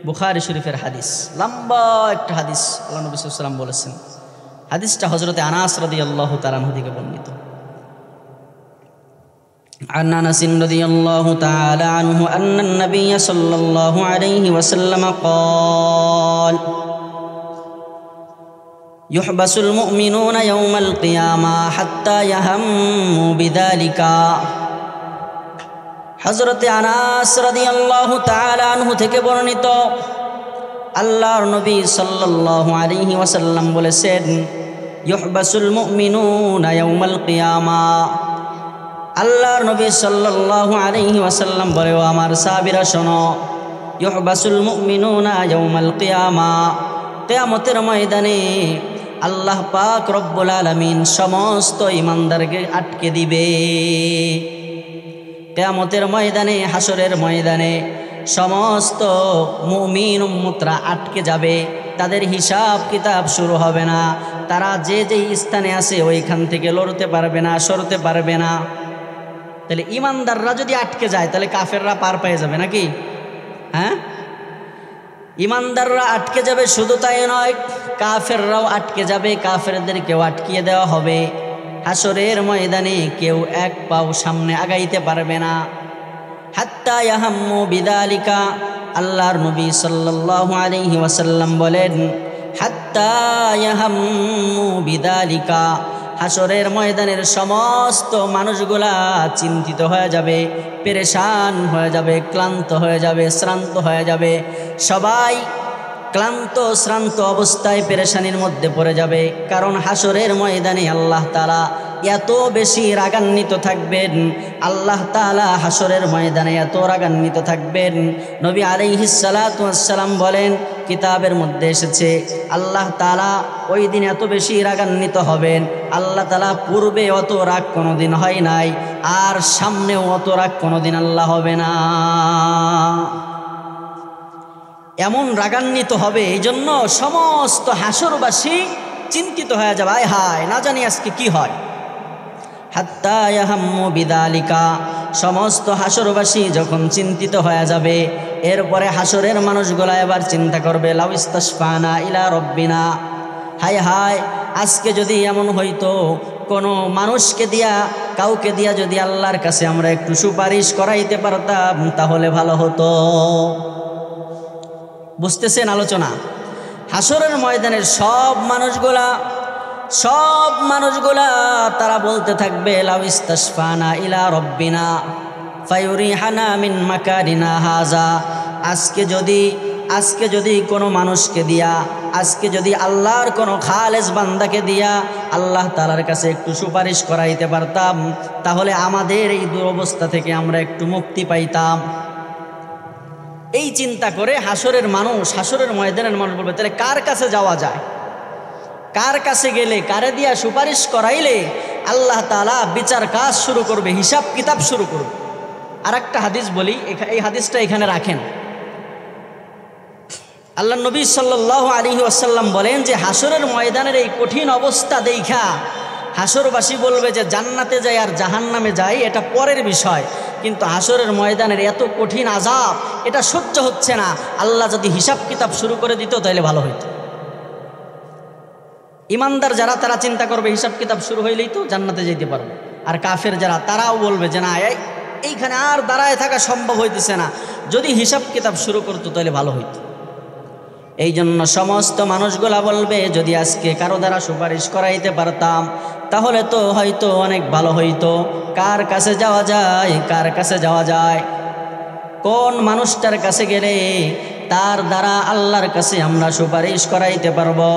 বুখারী শরীফের হাদিস, লম্বা একটা হাদিস। আল্লাহ নবী সাল্লাল্লাহু আলাইহি ওয়াসাল্লাম বলেছেন, হাদিসটা হযরতে আনাস রাদিয়াল্লাহু তাআলা আনহু থেকে বর্ণিত। عن أنس رضي الله تعالى عنه أن النبي صلى الله عليه وسلم قال يحبس المؤمنون يوم القيامة حتى يهموا بذلك। হযরতে আনাস রাদিয়াল্লাহু তাআলা আনহু থেকে বর্ণিত, আল্লাহর নবী সাল্লাল্লাহু আলাইহি ওয়াসাল্লাম বলেছেন, ইউহবাসুল মুমিনুনা ইয়াউমাল কিয়ামা। আল্লাহর নবী সাল্লাল্লাহু আলাইহি ওয়াসাল্লাম বলে, ও আমার সাহাবীরা শোনো, ইউহবাসুল মুমিনুনা ইয়াউমাল কিয়ামা, কিয়ামতের ময়দানে আল্লাহ পাক রব্বুল আলামিন সমস্ত ঈমানদারকে আটকে দিবে। কিয়ামতের ময়দানে, হাসরের ময়দানে সমস্ত মুমিন উম্মতরা আটকে যাবে, তাদের হিসাব কিতাব শুরু হবে না, তারা যে যেই স্থানে আছে ওইখান থেকে লড়তে পারবে না, সরতে পারবে না। তাহলে ইমানদাররা যদি আটকে যায় তাহলে কাফেররা পার পেয়ে যাবে নাকি? হ্যাঁ, ইমানদাররা আটকে যাবে, শুধু তাই নয়, কাফেররাও আটকে যাবে, কাফেরদেরকেও আটকিয়ে দেওয়া হবে। হাসরের ময়দানে কেউ এক পাও সামনে আগাইতে পারবে না। হাত্তা ইয়াহাম্মু বিযালিকা, আল্লাহর নবী সাল্লাল্লাহু আলাইহি ওয়াসাল্লাম বলেন, হাত্তা ইয়াহাম্মু বিযালিকা, হাসরের ময়দানের সমস্ত মানুষগুলা চিন্তিত হয়ে যাবে, পেরেশান হয়ে যাবে, ক্লান্ত হয়ে যাবে, শ্রান্ত হয়ে যাবে। সবাই ক্লান্ত শ্রান্ত অবস্থায় পেরেশানির মধ্যে পড়ে যাবে, কারণ হাসরের ময়দানে আল্লাহ তাআলা এত বেশি রাগান্বিত থাকবেন, আল্লাহ তাআলা হাসরের ময়দানে এত রাগান্বিত থাকবেন। নবী আলাইহিস সালাতু ওয়াস সালাম বলেন, কিতাবের মধ্যে এসেছে, আল্লাহ তাআলা ওই দিন এত বেশি রাগান্বিত হবেন, আল্লাহ তাআলা পূর্বে অত রাগ কোনোদিন হয় নাই, আর সামনেও অত রাগ কোনোদিন আল্লাহ হবে না। এমন রাগান্বিত হবে, এই জন্য সমস্ত হাসরবাসী চিন্তিত হয়ে যাবে, আয় হায়, না জানি আজকে কি হয়। হাত্তা ইয়াহাম্মু বিযালিকা, সমস্ত হাসরবাসী যখন চিন্তিত হয়ে যাবে, এরপরে হাসরের মানুষগুলা এবার চিন্তা করবে, লাউ ইস্তাশফানা ইলা রব্বিনা, হায় হায়, আজকে যদি এমন হইতো কোনো মানুষকে দিয়া, কাউকে দিয়া যদি আল্লাহর কাছে আমরা একটু সুপারিশ করাইতে পারতাম তাহলে ভালো হতো। বুঝতেছেন আলোচনা? হাসরের ময়দানের সব মানুষগুলা তারা বলতে থাকবে, লাউ ইস্তাশফানা ইলা রব্বিনা ফায়ুরিহানা মিন মাকারিনা হাযা, আজকে যদি কোনো মানুষকে দিয়া, আজকে যদি আল্লাহর কোনো খালেস বান্দাকে দিয়া আল্লাহ তাআলার কাছে একটু সুপারিশ করাইতে পারতাম তাহলে আমাদের এই দুরবস্থা থেকে আমরা একটু মুক্তি পাইতাম। এই চিন্তা করে হাসরের ময়দানের মানুষ বলবে, তাহলে কার কাছে যাওয়া যায়, কার কাছে গেলে, কারে দিয়া সুপারিশ করাইলে আল্লাহ তাআলা বিচার কাজ শুরু করবে, হিসাব কিতাব শুরু করবে। আর একটা হাদিস বলি, এই হাদিসটা এখানে রাখেন। আল্লাহ নবী সাল্লাল্লাহু আলাইহি ওয়াসাল্লাম বলেন যে হাসরের ময়দানের এই কঠিন অবস্থা দেখা হাসরবাসী বলবে যে জান্নাতে যাই আর জাহান্নামে যাই এটা পরের বিষয়, কিন্তু হাসরের ময়দানের এত কঠিন আযাব এটা সহ্য হচ্ছে না, আল্লাহ যদি হিসাব কিতাব শুরু করে দিত তাহলে ভালো হইতো। ইমানদার যারা তারা চিন্তা করবে হিসাব কিতাব শুরু হইলেই তো জান্নাতে যেতে পারবে, আর কাফের যারা তারাও বলবে যে না, এইখানে আর দাঁড়ায় থাকা সম্ভব হইতেছে না, যদি হিসাব কিতাব শুরু করতো তাহলে ভালো হইতো। এই জন্য সমস্ত মানুষগুলা বলবে, যদি আজকে কারো দ্বারা সুপারিশ করাইতে পারতাম তাহলে তো হয়তো অনেক ভালো হইতো। কার কাছে যাওয়া যায়, কার কাছে যাওয়া যায়, কোন মানুষটার কাছে গেলে তার দ্বারা আল্লাহর কাছে আমরা সুপারিশ করাইতে পারবো?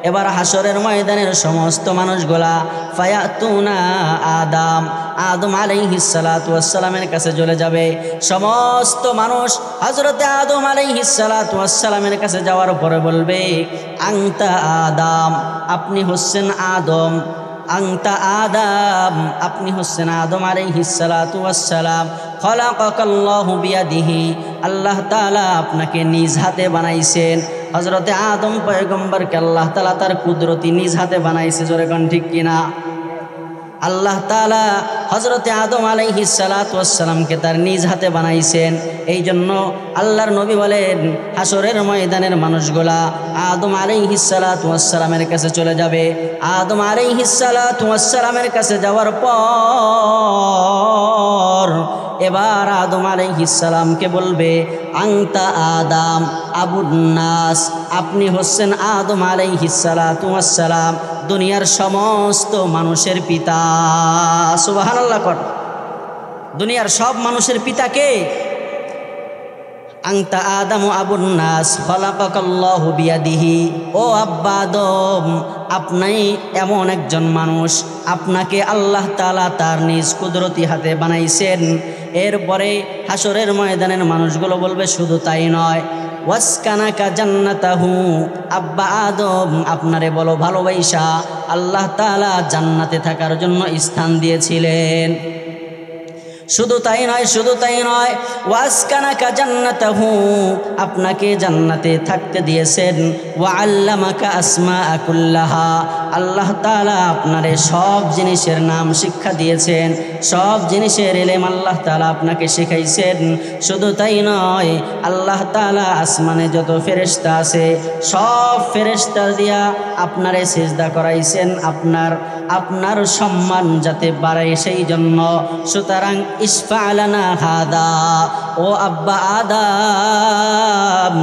এবার হাসরের ময়দানের সমস্ত মানুষগুলা ফায়াতুনা আদম আলাইহিস সালাতু ওয়াস সালামের কাছে চলে যাবে। সমস্ত মানুষ হযরতে আদম আলাইহিস সালাতু ওয়াস সালামের কাছে যাওয়ার পরে বলবে, আনতা আদম, আপনি হচ্ছেন আদম, আনতা আদম, আপনি হচ্ছেন আদম আলাইহিস সালাতু ওয়াস সালাম, খলাকাকাল্লাহু বিয়াদিহি, আল্লাহ তাআলা আপনাকে নিজ হাতে বানাইছেন। হযরতে আদম পয়গম্বরকে আল্লাহ তাআলা তার কুদরতি নিজ হাতে বানাইছে, জোরে কোন ঠিক কিনা? আল্লাহ তাআলা হযরতে আদম আলাইহিস সালাতু ওয়াস সালামকে তার নিজ হাতে বানাইছেন। এই জন্য আল্লাহর নবী বলেন, হাসরের ময়দানের মানুষগুলা আদম আলাইহিস সালাতু ওয়াস সালামের কাছে চলে যাবে। আদম আলাইহিস সালাতু ওয়াস সালামের কাছে যাওয়ার পর এবার আদম আলাইহিস সালামকে বলবে, আংতা আদাম আবুন নাস, আপনি হচ্ছেন আদম আলাইহিস সালাতু ওয়াস সালাম, দুনিয়ার সমস্ত মানুষের পিতা। সুবহানাল্লাহ কর। দুনিয়ার সব মানুষের পিতা কে? আংতা আদাম আবুন নাস খলাকাকাল্লাহু বিয়াদিহি। ও আব্বা আদম, আপনি এমন একজন মানুষ, আপনাকে আল্লাহ তাআলা তার নিজ কুদরতি হাতে বানাইছেন। এরপরে হাসরের ময়দানের মানুষগুলো বলবে, শুধু তাই নয়, ওয়াসকানাকা জান্নাতাহু, আব্বা আদম আপনারে বলো ভালোবাসা আল্লাহ তাআলা জান্নাতে থাকার জন্য স্থান দিয়েছিলেন। শুধু তাই নয়, শুধু তাই নয়, ওয়াসকানাকা জান্নাতাহু, আপনাকে জান্নাতে থাকতে দিয়েছেন। ওয়া আল্লামাকা আসমাআ কুল্লাহা, আল্লাহ তাআলা আপনারে সব জিনিসের নাম শিক্ষা দিয়েছেন, সব জিনিসের ইলম আল্লাহ তাআলা আপনাকে শিখাইছেন। শুধু তাই নয়, আল্লাহ তাআলা আসমানে যত ফেরেশতা আছে সব ফেরেশতা দিয়া আপনারে সিজদা করাইছেন, আপনার সম্মান যাতে বাড়ে সেই জন্য। সুতরাং ইসফালানা হাদা, ও আব্বা আদম,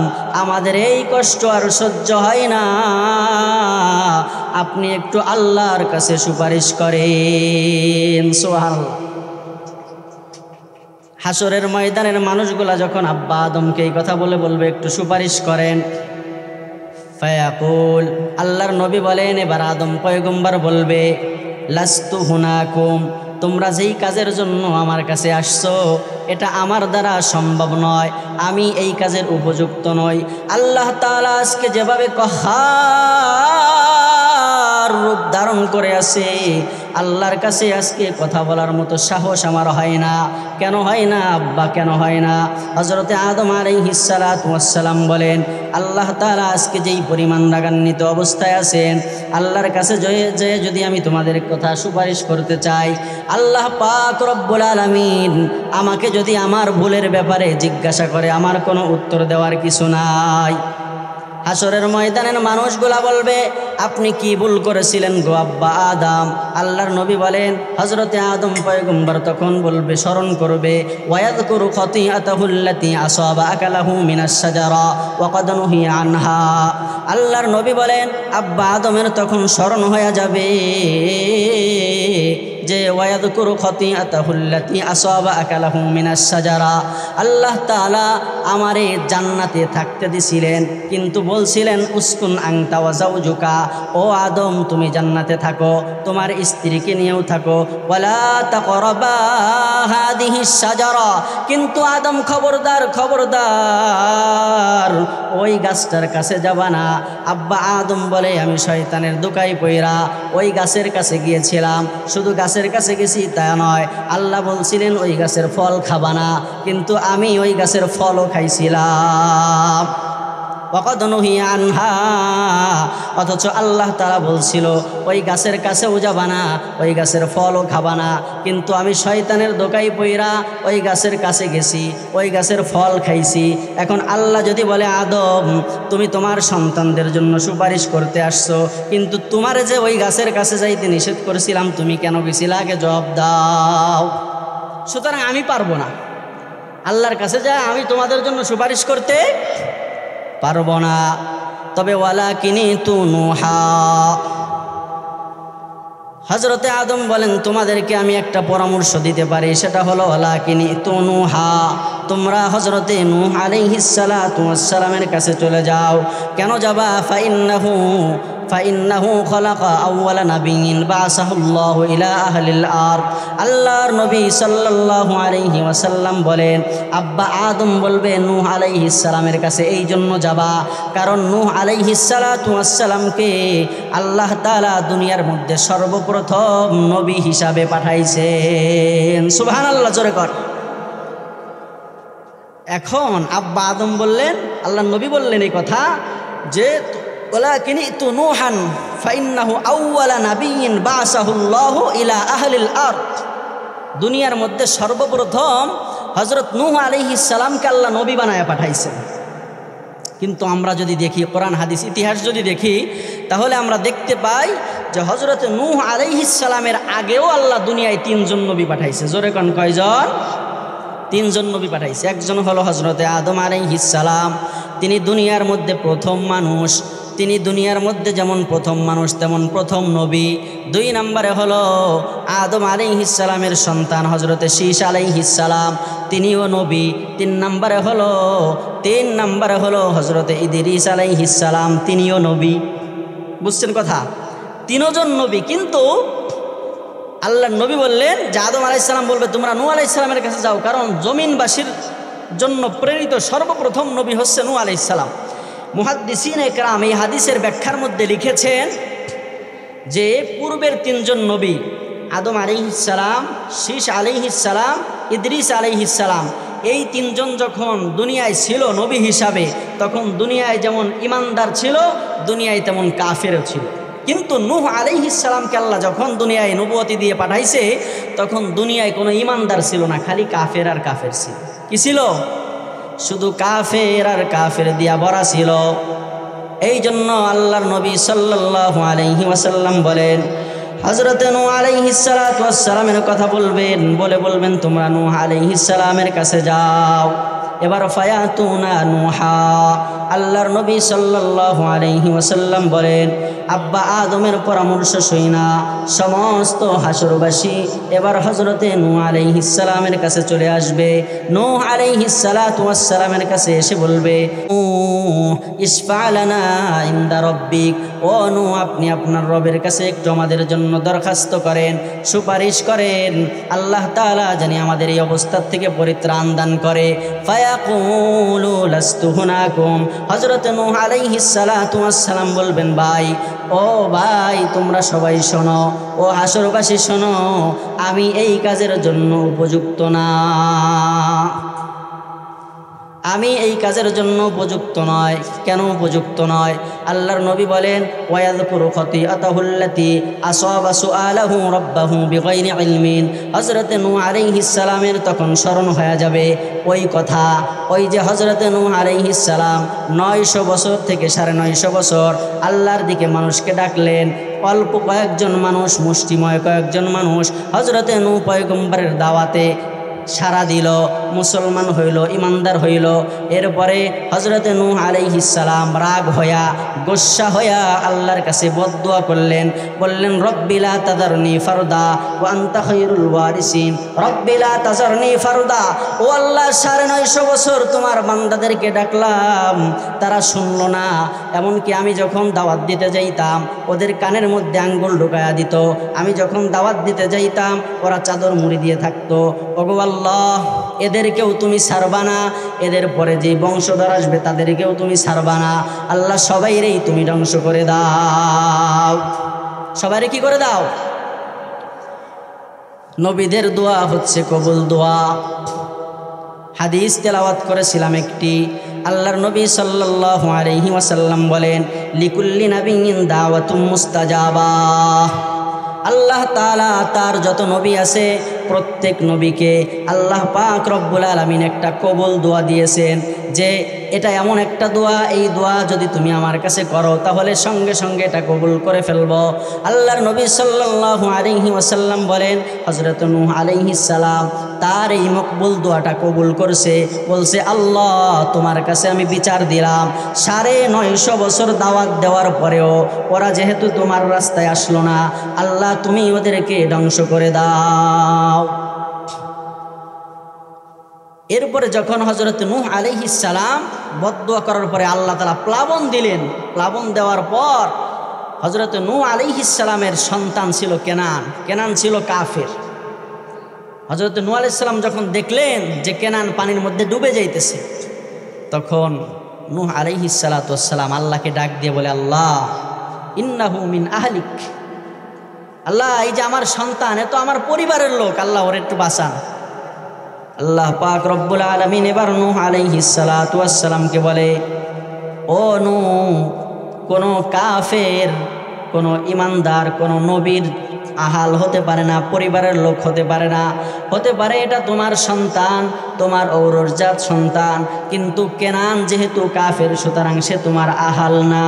আমাদের এই কষ্ট আর সহ্য হয় না, আপনি একটু আল্লাহর কাছে সুপারিশ করেন। সুবহানাল্লাহ। হাসরের ময়দানের মানুষগুলা যখন আব্বা আদমকে এই কথা বলবে একটু সুপারিশ করেন, ফায়াকুল, আল্লাহর নবী বলেন, এবার আদম পয়গম্বর বলবে, লাস্তু হুনাকুম, তোমরা যেই কাজের জন্য আমার কাছে আসছো এটা আমার দ্বারা সম্ভব নয়, আমি এই কাজের উপযুক্ত নই। আল্লাহ তাআলা আজকে যেভাবে কাহার রূপ ধারণ করে আছে, আল্লাহর কাছে আজকে কথা বলার মতো সাহস আমার হয় না। কেন হয় না আব্বা, কেন হয় না? হযরতে আদম আলাইহিস সালাতু ওয়াস সালাম বলেন, আল্লাহ তাআলা আজকে যেই পরিমাণ রাগান্বিত অবস্থায় আছেন, আল্লাহর কাছে যে যদি আমি তোমাদের কথা সুপারিশ করতে চাই, আল্লাহ পাক রব্বুল আলামিন আমাকে যদি আমার ভুলের ব্যাপারে জিজ্ঞাসা করে, আমার কোনো উত্তর দেওয়ার কিছু নাই। হাসরের ময়দানের মানুষগুলা বলবে, আপনি কি ভুল করেছিলেন গো আব্বা আদম? আল্লাহর নবী বলেন, হযরতে আদম পয়গম্বর তখন বলবে, স্মরণ করবে, ওয়ায়াযকুরু খাতিআতাহুল্লাতী আসাবা আকালাহু মিনাশ শাজারা ওয়া ক্বাদ নুহিয়া আনহা। আল্লাহর নবী বলেন, আব্বা আদমের তখন স্মরণ হয়ে যাবে যে ওয়ায়াযকুরু খাতিআতাহুল্লাতী আসাবা আকালাহু মিনাশ শাজারা, আল্লাহ তাআলা আমারে জান্নাতে থাকতে দিছিলেন, কিন্তু বলছিলেন উসকুন আনতা ওয়া যাওজুকা, ও আদম তুমি জান্নাতে থাকো, তোমার স্ত্রীকে নিয়েও থাকো, ওয়ালা তাকরাবা হাদিহিস শাজারা, কিন্তু আদম খবরদার খবরদার ওই গাছটার কাছে যাবা না। আব্বা আদম বলে, আমি শয়তানের দোকায় পইরা ওই গাছের কাছে গিয়েছিলাম, শুধু গাছের কাছে গেছি তা নয়, আল্লাহ বলছিলেন ওই গাছের ফল খাবা না, কিন্তু আমি ওই গাছের ফলও খাইছিলাম। ওয়াকাদ নুহিয়া আনহা, অথচ আল্লাহ তাআলা বলছিল ওই গাছের কাছেও যাবা না, ওই গাছের ফলও খাবা না, কিন্তু আমি শয়তানের দোকায় পইরা ওই গাছের কাছে গেছি, ওই গাছের ফল খাইছি। এখন আল্লাহ যদি বলে, আদম তুমি তোমার সন্তানদের জন্য সুপারিশ করতে আসছো, কিন্তু তোমার যে ওই গাছের কাছে যাইতে নিষেধ করেছিলাম, তুমি কেন গেছিলা? আগে জবাব দাও। সুতরাং আমি পারবো না, আল্লাহর কাছে যা আমি তোমাদের জন্য সুপারিশ করতে পারবো না। তবে ওয়ালাকিনি তুনুহা, হযরতে আদম বলেন, তোমাদেরকে আমি একটা পরামর্শ দিতে পারি, সেটা হলো ওয়ালাকিনি তুনুহা, তোমরা হযরতে নূহ আলাইহিস সালাতু ওয়াস সালামের কাছে চলে যাও। কেন যাবা? ফাইন্নাহু খলাকা আউওয়ালা নাবিয়্যিন বা'সাহুল্লাহু ইলা আহলিল আরদ। আল্লাহর নবী সাল্লাল্লাহু আলাইহি ওয়াসাল্লাম বলেন, আব্বা আদম বলবে নূহ আলাইহিস সালামের কাছে এই জন্য যাবা, কারণ নূহ আলাইহিস সালাতু ওয়াস সালামকে আল্লাহ তাআলা দুনিয়ার মধ্যে সর্বপ্রথম নবী হিসাবে পাঠাইছেন। সুবহানাল্লাহ, জোরে কর। এখন আব্বা আদম বললেন, আল্লাহর নবী বললেন এই কথা যে ওয়ালাকিনি তুনুহান ফাইন্নাহু আউওয়ালা নাবিয়্যিন বাআসাহুল্লাহু ইলা আহলিল আরদ। দুনিয়ার মধ্যে সর্বপ্রথম হযরত নূহ আলাইহিস সালামকে আল্লাহ নবী বানায়া পাঠাইছেন। কিন্তু আমরা যদি দেখি কোরআন হাদিস ইতিহাস যদি দেখি, তাহলে আমরা দেখতে পাই যে হযরত নূহ আলাইহিস সালামের আগেও আল্লাহ দুনিয়ায় 3 জন নবী পাঠাইছে। জোরে কোন কয়জন? 3 জন নবী পাঠাইছে। একজন হলো হযরতে আদম আলাইহিস সালাম, তিনি দুনিয়ার মধ্যে প্রথম মানুষ। তিনি দুনিয়ার মধ্যে যেমন প্রথম মানুষ তেমন প্রথম নবী। 2 নম্বরে হলো আদম আলাইহিস সালামের সন্তান হযরতে শীস আলাইহিস সালাম, তিনিও নবী। 3 নম্বরে হলো হযরতে ইদ্রিস আলাইহিস সালাম, তিনিও নবী। বুঝছেন কথা? 3 জন নবী। কিন্তু আল্লাহর নবী বললেন যে আদম আলাইহিস সালাম বলবে তোমরা নূহ আলাইহিস সালামের কাছে যাও, কারণ জমিনবাসীর জন্য প্রেরিত সর্বপ্রথম নবী হচ্ছে নূহ আলাইহিস সালাম। মুহাদ্দিসিন একরাম এই হাদিসের ব্যাখ্যার মধ্যে লিখেছেন যে পূর্বের 3 জন নবী আদম আলাইহিস সালাম, শীস আলাইহিস সালাম, ইদ্রিস আলাইহিস সালাম, এই 3 জন যখন দুনিয়ায় ছিল নবী হিসাবে, তখন দুনিয়ায় যেমন ইমানদার ছিল, দুনিয়ায় তেমন কাফেরও ছিল। কিন্তু নূহ আলাইহিস সালামকে আল্লাহ যখন দুনিয়ায় নবুয়তি দিয়ে পাঠাইছে, তখন দুনিয়ায় কোনো ইমানদার ছিল না, খালি কাফের আর কাফের ছিল। কি ছিল? শুধু কাফের আর কাফের দিয়া ভরা ছিল। এই জন্য আল্লাহর নবী সাল্লাল্লাহু আলাইহি ওয়াসাল্লাম বলেন, হযরতে নূহ আলাইহিস সালাতু ওয়াস সালামের কথা বলবেন তোমরা নূহ আলাইহিস সালামের কাছে যাও। এবার ফায়াতুনা নূহা, আল্লাহর নবী সাল্লাল্লাহু আলাইহি ওয়াসাল্লাম বলেন, আব্বা আদমের পরামর্শ শুইনা সমস্ত হাসরবাসী এবার হযরতে নূহ আলাইহিস সালামের কাছে চলে আসবে। নূহ আলাইহিস সালাতু ওয়াস সালামের কাছে এসে বলবে, ইশফা লানা ইনদা রাব্বিক, ও নূহ আপনি আপনার রবের কাছে একটু আমাদের জন্য দরখাস্ত করেন, সুপারিশ করেন, আল্লাহ তাআলা জানি আমাদের এই অবস্থা থেকে পরিত্রাণ দান করে। ফায়াকুলু লাস্তু হুনাকুম, হযরত নূহ আলাইহিস সালাতু ওয়াস সালাম বলবেন, ভাই, ও ভাই তোমরা সবাই শোনো, ও হাসরবাসী শোনো, আমি এই কাজের জন্য উপযুক্ত না, আমি এই কাজের জন্য উপযুক্ত নয়। কেন উপযুক্ত নয়? আল্লাহর নবী বলেন, ওয়ায়াযকুরু খাতিআতাহুল্লাতী আসাবা সুআলাহু রাব্বাহু বিগাইরি ইলমিন। হযরতে নূহ আলাইহিস সালামের তখন স্মরণ হয়ে যাবে ওই কথা, ওই যে হযরতে নূহ আলাইহিস সালাম 900 বছর থেকে 950 বছর আল্লাহর দিকে মানুষকে ডাকলেন। অল্প কয়েকজন মানুষ, মুষ্টিময় কয়েকজন মানুষ হযরতে নূহ পয়গম্বরের দাওয়াতে সারা দিল, মুসলমান হইল, ইমানদার হইল। এরপরে হযরতে নূহ আলাইহিস সালাম রাগ হইয়া, গোসা হইয়া আল্লাহর কাছে বদদুয়া করলেন, বললেন, রব্বি লা তাযারনি ফারদা ওয়া আনতা খায়রুল ওয়ারিসিন, রব্বি লা তাযারনি ফারদা। ও আল্লাহ, 950 বছর তোমার বান্দাদেরকে ডাকলাম, তারা শুনলো না। এমনকি আমি যখন দাওয়াত দিতে যাইতাম ওদের কানের মধ্যে আঙ্গুল ঢুকায়া দিত, আমি যখন দাওয়াত দিতে যাইতাম ওরা চাদর মুড়ি দিয়ে থাকতো। ওগো আল্লাহ, এদেরকেও তুমি ছাড়বা না, এদের পরে যে বংশধর আসবে তাদেরকেও তুমি ছাড়বা না। আল্লাহ, সবাইরেই তুমি ধ্বংস করে দাও, সবাইরে কি করে দাও? নবীদের দোয়া হচ্ছে কবুল দোয়া। হাদিস তেলাওয়াত করেছিলাম একটি, আল্লাহর নবী সাল্লাল্লাহু আলাইহি ওয়াসাল্লাম বলেন, লিকুল্লি নাবিয়্যিন দাওয়াতুম মুস্তাজাবা। আল্লাহ তাআলা তার যত নবী আছে প্রত্যেক নবীকে আল্লাহ পাক রব্বুল আলামিন একটা কবুল দোয়া দিয়েছেন, যে এটা এমন একটা দোয়া, এই দোয়া যদি তুমি আমার কাছে করো তাহলে সঙ্গে সঙ্গে এটা কবুল করে ফেলবো। আল্লাহর নবী সাল্লাল্লাহু আলাইহি ওয়াসাল্লাম বলেন, হযরত নূহ আলাইহিস সালাম তার এই মকবুল দোয়াটা কবুল করছে। বলছে, আল্লাহ তোমার কাছে আমি বিচার দিলাম, 950 বছর দাওয়াত দেওয়ার পরেও ওরা যেহেতু তোমার রাস্তায় আসলো না, আল্লাহ তুমি ওদেরকে ধ্বংস করে দাও। এরপরে যখন হযরত নূহ আলাইহিস সালাম বদদুয়া করার পরে আল্লাহ তাআলা প্লাবন দিলেন, প্লাবন দেওয়ার পর হযরত নূহ আলাইহিস সালামের সন্তান ছিল কেনান। কেনান ছিল কাফের। হযরত নূহ আলাইহিস সালাম যখন দেখলেন যে কেনান পানির মধ্যে ডুবে যাইতেছে, তখন নূহ আলাইহিস সালাতু ওয়াস সালাম আল্লাহকে ডাক দিয়ে বলে, আল্লাহ ইন্নাহু মিন আহলিক, আল্লাহ এই যে আমার সন্তান, এ তো আমার পরিবারের লোক, আল্লাহ ওর একটু বাঁচান। আল্লাহ পাক রব্বুল আলামিন এবার নূহ আলাইহিস সালাতু ওয়াস সালামকে বলে, ও নূহ, কোনো ইমানদার কোনো নবীর আহাল হতে পারে না, পরিবারের লোক হতে পারে না। হতে পারে এটা তোমার সন্তান, তোমার ঔরজাত সন্তান, কিন্তু কেনান যেহেতু কাফের, সুতরাং সে তোমার আহাল না,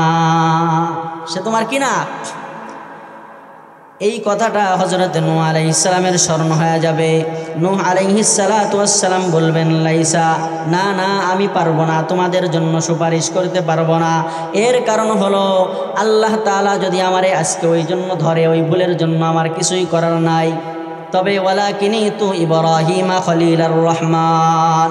সে তোমার কি না। এই কথাটা হযরত নূহ আলাইহিস সালামের স্মরণ হয়ে যাবে। নূহ আলাইহিস সালাতু ওয়াস সালাম বলবেন, লাইসা, না না, আমি পারবো না, তোমাদের জন্য সুপারিশ করতে পারবো না। এর কারণ হলো আল্লাহ তাআলা যদি আমারে আজকে ওই জন্য ধরে, ওই ভুলের জন্য আমার কিছুই করার নাই। তবে ওয়ালাকিনিতু ইব্রাহিমা খলিলুর রহমান,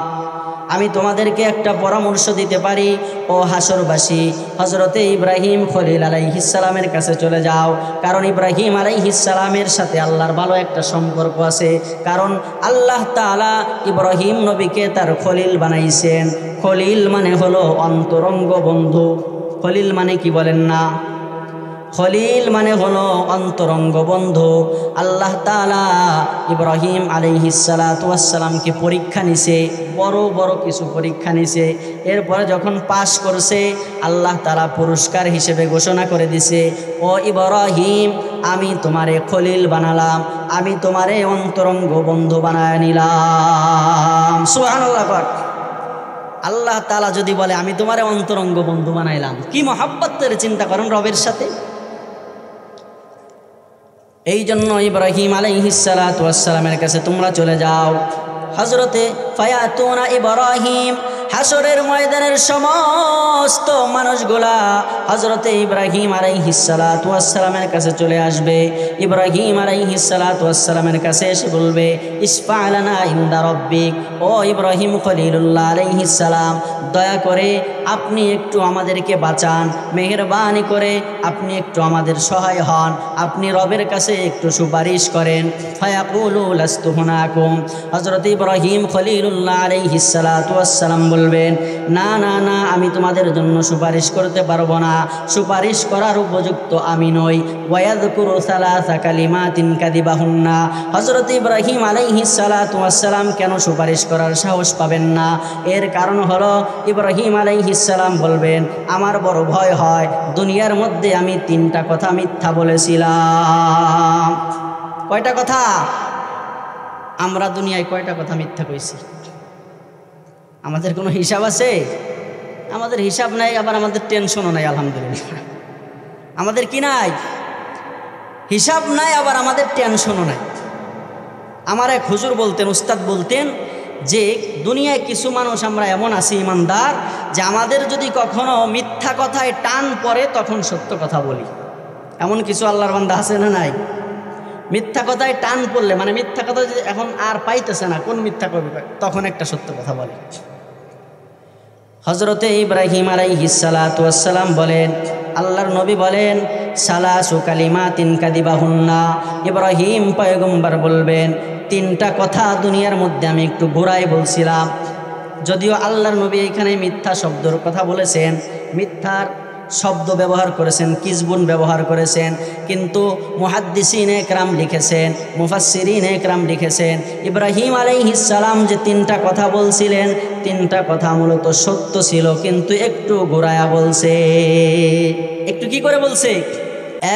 আমি তোমাদেরকে একটা পরামর্শ দিতে পারি, ও হাসরবাসী, হযরতে ইব্রাহিম খলিল আলাইহিস সালামের কাছে চলে যাও। কারণ ইব্রাহিম আলাইহিস সালামের সাথে আল্লাহর ভালো একটা সম্পর্ক আছে। কারণ আল্লাহ তাআলা ইব্রাহিম নবীকে তার খলিল বানাইছেন। খলিল মানে হলো অন্তরঙ্গ বন্ধু। খলিল মানে কি বলেন না? খলিল মানে হলো অন্তরঙ্গ বন্ধু। আল্লাহ তাআলা ইব্রাহিম আলাইহিস সালাতু ওয়াস সালামকে পরীক্ষা নিছে, বড় বড় কিছু পরীক্ষা নিছে। এরপরে যখন পাশ করছে, আল্লাহ তাআলা পুরস্কার হিসেবে ঘোষণা করে দিছে, ও ইব্রাহিম, আমি তোমারে খলিল বানালাম, আমি তোমারে অন্তরঙ্গ বন্ধু বানায় নিলাম। সুবহানাল্লাহ। আল্লাহ তাআলা যদি বলে আমি তোমারে অন্তরঙ্গ বন্ধু বানাইলাম, কি মহাব্বতের চিন্তা করেন রবের সাথে। এই জন্য ইব্রাহিম আলাইহিস সালাতু ওয়াস সালামের কাছে তোমরা চলে যাও। হযরতে ফায়াতুনা ইব্রাহিম, হাসরের ময়দানের সমস্ত মানুষগুলা হযরতে ইব্রাহিম আলাইহিস সালাতু ওয়াস সালামের কাছে চলে আসবে। ইব্রাহিম আলাইহিস সালাতু ওয়াস সালামের কাছে এসে বলবে, ইশফা লানা ইনদা রাব্বিক, ও ইব্রাহিম খলিলুল্লাহ আলাইহিস সালাম, দয়া করে আপনি একটু আমাদেরকে বাঁচান, মেহেরবানি করে আপনি একটু আমাদের সহায় হন, আপনি রবের কাছে একটু সুপারিশ করেন। ফায়াকুলু লাস্তু হুনাকুম, হযরত ইব্রাহিম খলিলুল্লাহ আলাইহিস সালাতু ওয়াস সালাম বলবেন, না না না, আমি তোমাদের জন্য সুপারিশ করতে পারবো না, সুপারিশ করার উপযুক্ত আমি নই। ওয়ায়াযকুরু সালাসা কালিমাতিন কাদিবাহুন্না, হযরত ইব্রাহিম আলাইহিস সালাতু ওয়াস সালাম কেন সুপারিশ করার সাহস পাবেন না? এর কারণ হলো ইব্রাহিম আলাইহিস সালাম বলবেন, আমার বড় ভয় হয় দুনিয়ার মধ্যে আমি 3টা কথা মিথ্যা বলেছিলাম। কয়টা কথা? আমরা দুনিয়ায় কয়টা কথা মিথ্যা কইছি? আমাদের কোনো হিসাব আছে? আমাদের হিসাব নাই, আবার আমাদের টেনশনও নাই। আলহামদুলিল্লাহ, আমাদের কি নাই? হিসাব নাই, আবার আমাদের টেনশনও নাই। আমার এক হুজুর বলতেন, উস্তাদ বলতেন যে দুনিয়ায় কিছু মানুষ আমরা এমন আছি ইমানদার, যে আমাদের যদি কখনো মিথ্যা কথায় টান পড়ে তখন সত্য কথা বলি। এমন কিছু আল্লাহর বান্দা আছে না নাই? মিথ্যা কথায় টান পড়লে, মানে মিথ্যা কথা যদি এখন আর পাইতেছে না কোন মিথ্যা করবে, তখন একটা সত্য কথা বলে। হযরতে ইব্রাহিম আলাইহিস সালাতু ওয়াস সালাম বলেন, আল্লাহর নবী বলেন, সালাসু কালিমাতিন কাদিবাহুন্না, ইব্রাহিম পয়গম্বর বলবেন 3টা কথা দুনিয়ার মধ্যে আমি একটু ঘুরাই বলছিলাম। যদিও আল্লাহর নবী এখানে মিথ্যা শব্দের কথা বলেছেন, মিথ্যার শব্দ ব্যবহার করেছেন, কিজবুন ব্যবহার করেছেন, কিন্তু মুহাদ্দিসিন একরাম লিখেছেন, মুফাসসিরিন একরাম লিখেছেন, ইব্রাহিম আলাইহিস সালাম যে 3টা কথা বলছিলেন, 3টা কথা মূলত সত্য ছিল, কিন্তু একটু ঘুরায়া বলছে। একটু কি করে বলছে?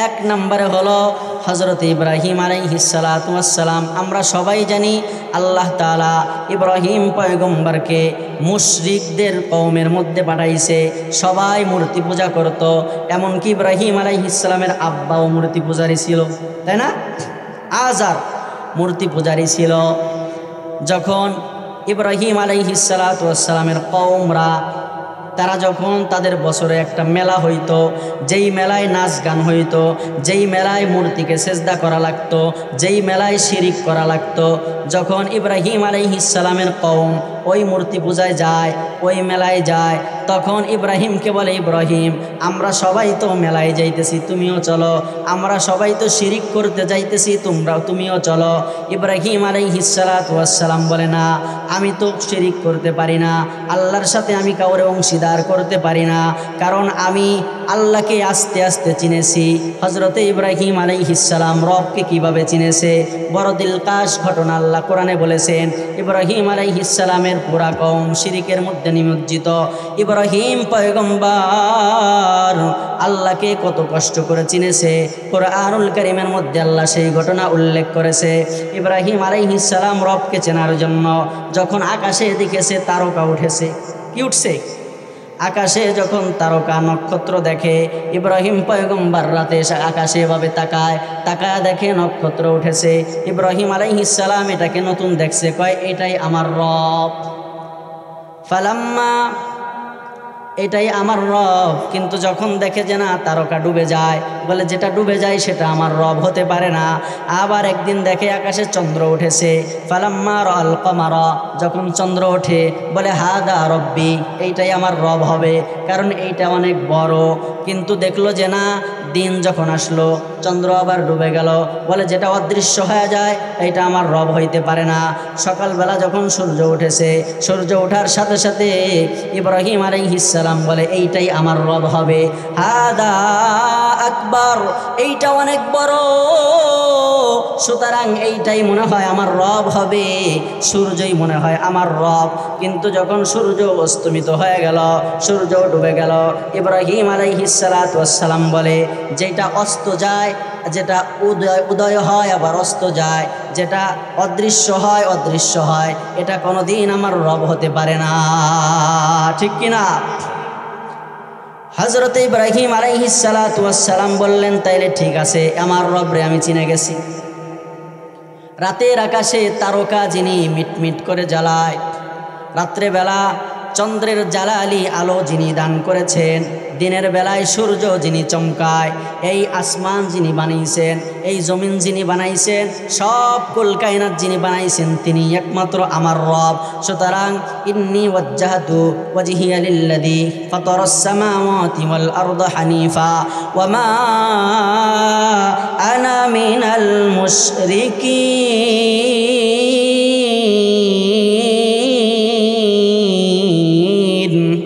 1 নম্বরে হলো হযরত ইব্রাহিম আলাইহিস সালাতু ওয়াস সালাম, আমরা সবাই জানি আল্লাহ তাআলা ইব্রাহিম পয়গম্বরকে মুশরিকদের কওমের মধ্যে পাঠাইছে। সবাই মূর্তি পূজা করত, এমনকি ইব্রাহিম আলাইহিস সালামের আব্বাও মূর্তি পূজারী ছিল, তাই না? আজার মূর্তি পূজারী ছিল। যখন ইব্রাহিম আলাইহিস সালাতু ওয়াস সালামের কওমরা, তারা যখন তাদের বছরে একটা মেলা হইতো, যেই মেলায় নাচ গান হইতো, যেই মেলায় মূর্তিকে সেজদা করা লাগতো, যেই মেলায় শিরিক করা লাগতো, যখন ইব্রাহিম আলাইহিস সালামের কওম ওই মূর্তি পূজায় যায়, ওই মেলায় যায়, তখন ইব্রাহিমকে বলে, ইব্রাহিম, আমরা সবাই তো মেলায় যাইতেছি, তুমিও চলো। আমরা সবাই তো শিরিক করতে যাইতেছি, তুমিও চলো। ইব্রাহিম আলাইহিস সালাতু ওয়াস সালাম বলে, না, আমি তো শিরিক করতে পারি না, আল্লাহর সাথে আমি কাউরে অংশীদার করতে পারি না, কারণ আমি আল্লাহকে আস্তে আস্তে চিনেছি। হযরতে ইব্রাহিম আলাইহিস সালাম রবকে কিভাবে চিনেছে, বড় দিলকাশ ঘটনা আল্লাহ কোরআনে বলেছেন। ইব্রাহিম আলাইহিস সালামের পুরা কওম শিরকের মধ্যে নিমজ্জিত। ইব্রাহিম পয়গম্বর আল্লাহকে কত কষ্ট করে চিনেছে, কোরআনুল কারীমের মধ্যে আল্লাহ সেই ঘটনা উল্লেখ করেছে। ইব্রাহিম আলাইহিস সালাম রবকে চেনার জন্য যখন আকাশে দেখেছে তারকা উঠেছে। কি উঠছে? আকাশে যখন তারকা নক্ষত্র দেখে, ইব্রাহিম পয়গম্বর রাতে আকাশে এভাবে তাকায়, তাকায় দেখে নক্ষত্র উঠেছে। ইব্রাহিম আলাইহিস সালাম এটাকে নতুন দেখছে, কয় এটাই আমার রব। ফালাম্মা, এটাই আমার রব। কিন্তু যখন দেখে যে না তারকা ডুবে যায়, বলে যেটা ডুবে যায় সেটা আমার রব হতে পারে না। আবার একদিন দেখে আকাশে চন্দ্র উঠেছে। ফালাম্মা রাল কমারা, যখন চন্দ্র ওঠে বলে হাদা রব্বি, এইটাই আমার রব হবে, কারণ এইটা অনেক বড়। কিন্তু দেখলো যে না, দিন যখন আসলো চন্দ্র আবার ডুবে গেল, বলে যেটা অদৃশ্য হয়ে যায় এটা আমার রব হইতে পারে না। সকালবেলা যখন সূর্য উঠেছে, সূর্য ওঠার সাথে সাথে ইব্রাহিম আলাইহিস সালাম বলে এইটাই আমার রব হবে। হাদা আকবার, এইটা অনেক বড়, সুতরাং এইটাই মনে হয় আমার রব হবে, সূর্যই মনে হয় আমার রব। কিন্তু যখন সূর্য অস্তমিত হয়ে গেল, সূর্য ডুবে গেল, ইব্রাহিম আলাইহিস সালাতু ওয়াস সালাম বলে যেটা অস্ত যায়, যেটা উদয় হয় আবার অস্ত যায়, যেটা অদৃশ্য হয় অদৃশ্য হয়, এটা কোনোদিন আমার রব হতে পারে না। ঠিক কিনা? হযরত ইব্রাহিম আলাইহিস সালাতু ওয়াস সালাম বললেন তাইলে ঠিক আছে, আমার রবরে আমি চিনে গেছি। রাতের আকাশে তারকা যিনি মিটমিট করে জ্বালায়, রাত্রেবেলা চন্দ্রের জ্বালালি আলো যিনি দান করেছেন, দিনের বেলায় সূর্য যিনি চমকায়, এই আসমান যিনি বানাইছেন, এই জমিন যিনি বানাইছেন, সব কুল কায়নাত যিনি বানাইছেন, তিনি একমাত্র আমার রব। সুতরাং ইন্নী ওয়াজ্জাহতু ওয়াজহিয়া লিল্লাযী ফাতারাস সামাওয়াতি ওয়াল আরদা হানিফা ওয়া মা আনা মিনাল মুশরিকিন।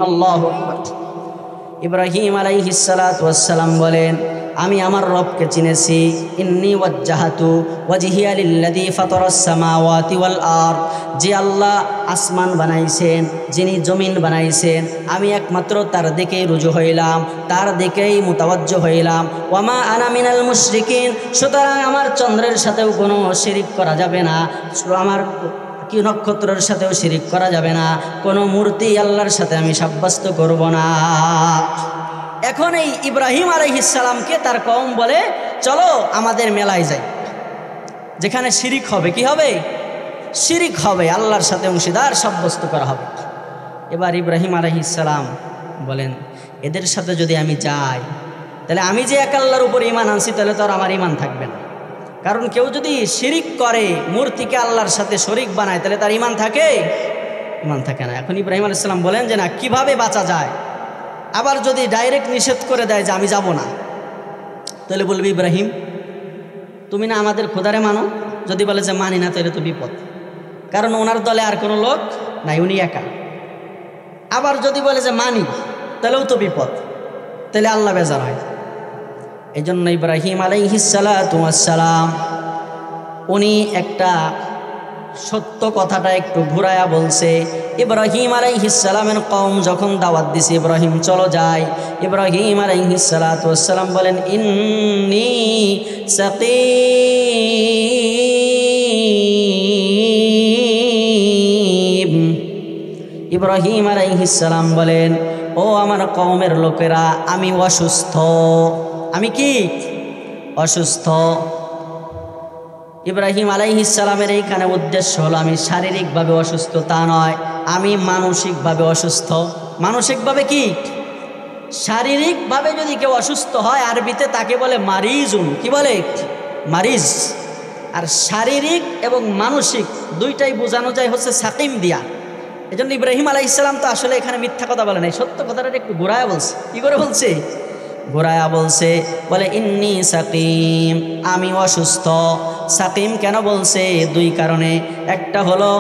আল্লাহু আকবার। ইব্রাহিম আলাইহিস সালাতু ওয়াস সালাম বলেন আমি আমার রবকে চিনেছি। ইন্নী ওয়াজ্জাহাতু ওয়াজহিয়া লিল্লাযী ফাতারাস সামাওয়াতি ওয়াল আরদ, যে আল্লাহ আসমান বানাইছেন, যিনি জমিন বানাইছেন, আমি একমাত্র তার দিকেই রুজু হইলাম, তার দিকেই মুতাওয়াজ্জহ হইলাম। ওয়া মা আনা মিনাল মুশরিকিন, সুতরাং আমার চন্দ্রের সাথেও কোনো শিরিক করা যাবে না, আমার কি নক্ষত্রের সাথেও শিরিক করা যাবে না, কোনো মূর্তি আল্লাহর সাথে আমি সাব্যস্ত করব না। এখন এই ইব্রাহিম আলাইহিস সালামকে তার কওম বলে চলো আমাদের মেলায় যাই, যেখানে শিরিক হবে। কি হবে? শিরিক হবে, আল্লাহর সাথে অংশীদার সাব্যস্ত করা হবে। এবার ইব্রাহিম আলাইহিস সালাম বলেন এদের সাথে যদি আমি যাই তাহলে আমি যে এক আল্লাহর উপর ঈমান আনছি তাহলে তো আর আমার ঈমান থাকবে না। কারণ কেউ যদি শিরিক করে, মূর্তিকে আল্লাহর সাথে শরীক বানায়, তাহলে তার ঈমান থাকে? ঈমান থাকে না। এখন ইব্রাহিম আলাইহিস সালাম বলেন যে না, কিভাবে বাঁচা যায়? আবার যদি ডাইরেক্ট নিষেধ করে দেয় যে আমি যাব না, তাহলে বলবি ইব্রাহিম তুমি না আমাদের খোদারে মানো? যদি বলে যে মানি না, তাহলে তো বিপদ, কারণ ওনার দলে আর কোনো লোক নাই, উনি একা। আবার যদি বলে যে মানি, তাহলেও তো বিপদ, তাহলে আল্লাহ বেজার হয়। এই জন্য ইব্রাহিম আলাইহিস সালাতু ওয়াস সালাম উনি একটা সত্য কথাটা একটু ঘুরায়া বলছে। ইব্রাহিম আলাইহিস সালামের কওম যখন দাওয়াত দিছে ইব্রাহিম চলো যাই, ইব্রাহিম আলাইহিস সালাতু ওয়াস সালাম বলেন ইন্নী সাকিম। ইব্রাহিম আলাইহিস সালাম বলেন ও আমার কওমের লোকেরা, আমি অসুস্থ। আমি কি? অসুস্থ। ইব্রাহিম আলাইহিস সালামের এইখানে উদ্দেশ্য হলো আমি শারীরিকভাবে অসুস্থ তা নয়, আমি মানসিকভাবে অসুস্থ। মানসিকভাবে কি? শারীরিকভাবে যদি কেউ অসুস্থ হয় আরবিতে তাকে বলে মারিজুন। কি বলে? মারিজ। আর শারীরিক এবং মানসিক দুইটাই বোঝানো যায় হচ্ছে সাকিম দিয়া। এই জন্য ইব্রাহিম আলাইহিস সালাম তো আসলে এখানে মিথ্যা কথা বলে নাই, সত্য কথাটা একটু ঘোরায়া বলছে। কি করে বলছে? ঘোরায়া বলছে, বলে ইন্নী সাকিম, আমি অসুস্থ। সাকিম কেন বলছে? দুই কারণে। একটা হলো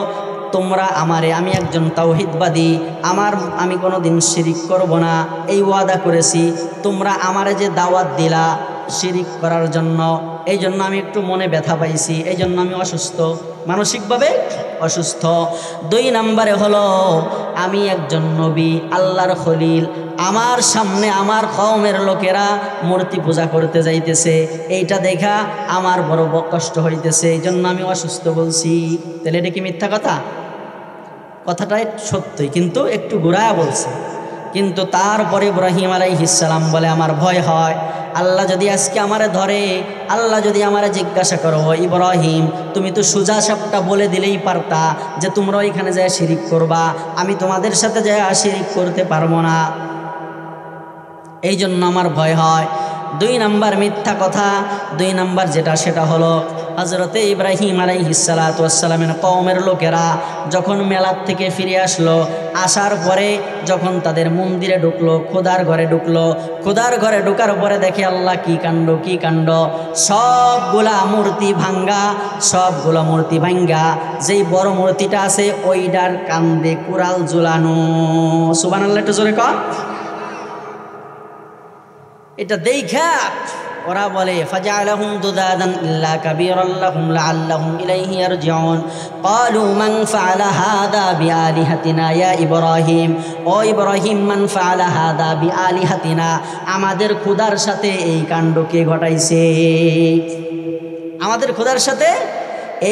তোমরা আমারে, আমি একজন তাওহীদবাদী, আমি কোনো দিন শিরিক করব না এই ওয়াদা করেছি, তোমরা আমারে যে দাওয়াত দিলা শিরিক করার জন্য, এই জন্য আমি একটু মনে ব্যথা পাইছি, এই জন্য আমি অসুস্থ, মানসিকভাবে অসুস্থ। 2 নম্বরে হলো আমি একজন নবী, আল্লাহর খলিল, আমার সামনে আমার কওমের লোকেরা মূর্তি পূজা করতে যাইতেছে, এইটা দেখা আমার বড় কষ্ট হইতেছে, এই জন্য আমি অসুস্থ বলছি। তাহলে এটা কি মিথ্যা কথা? কথাটাই সত্যই, কিন্তু একটু ঘুরায়া বলছে। কিন্তু তারপরে ইব্রাহিম আলাইহিস সালাম বলে আমার ভয় হয়, আল্লাহ যদি আজকে আমারে ধরে, আল্লাহ যদি আমারে জিজ্ঞাসা করো ইব্রাহিম তুমি তো সোজা সাপটা বলে দিলেই পারতা যে তোমরা ওইখানে যায় শিরিক করবা, আমি তোমাদের সাথে যায় শিরিক করতে পারবো না, এই জন্য আমার ভয় হয়। 2 নম্বর মিথ্যা কথা, 2 নম্বর যেটা সেটা হলো হযরতে ইব্রাহিম আলাইহিস সালাতু ওয়াস সালামের কওমের লোকেরা যখন মেলার থেকে ফিরে আসলো, আসার পরে যখন তাদের মন্দিরে ঢুকলো, খোদার ঘরে ঢুকলো, খোদার ঘরে ঢোকার পরে দেখে আল্লাহ কি কাণ্ড, কি কাণ্ড, সবগুলা মূর্তি ভাঙ্গা, সবগুলো মূর্তি ভাঙ্গা, যেই বড় মূর্তিটা আছে ওইটার কান্দে কুড়াল ঝুলানো। সুবহানাল্লাহ, একটু জোরে কর। এটা দেখা ওরা বলে ফাজআলাহুম দুদাদান ইল্লা কাবীরান লাহুম লাআল্লাহুম ইলাইহি ইয়ারজিউন ক্বালু মান ফাআলা হাযা বিআলিহাতিনা ইয়া ইব্রাহিম, ও ইব্রাহিম মান ফাআলা হাযা বিআলিহাতিনা, আমাদের খোদার সাথে এই কাণ্ড কে ঘটাইছে, আমাদের খোদার সাথে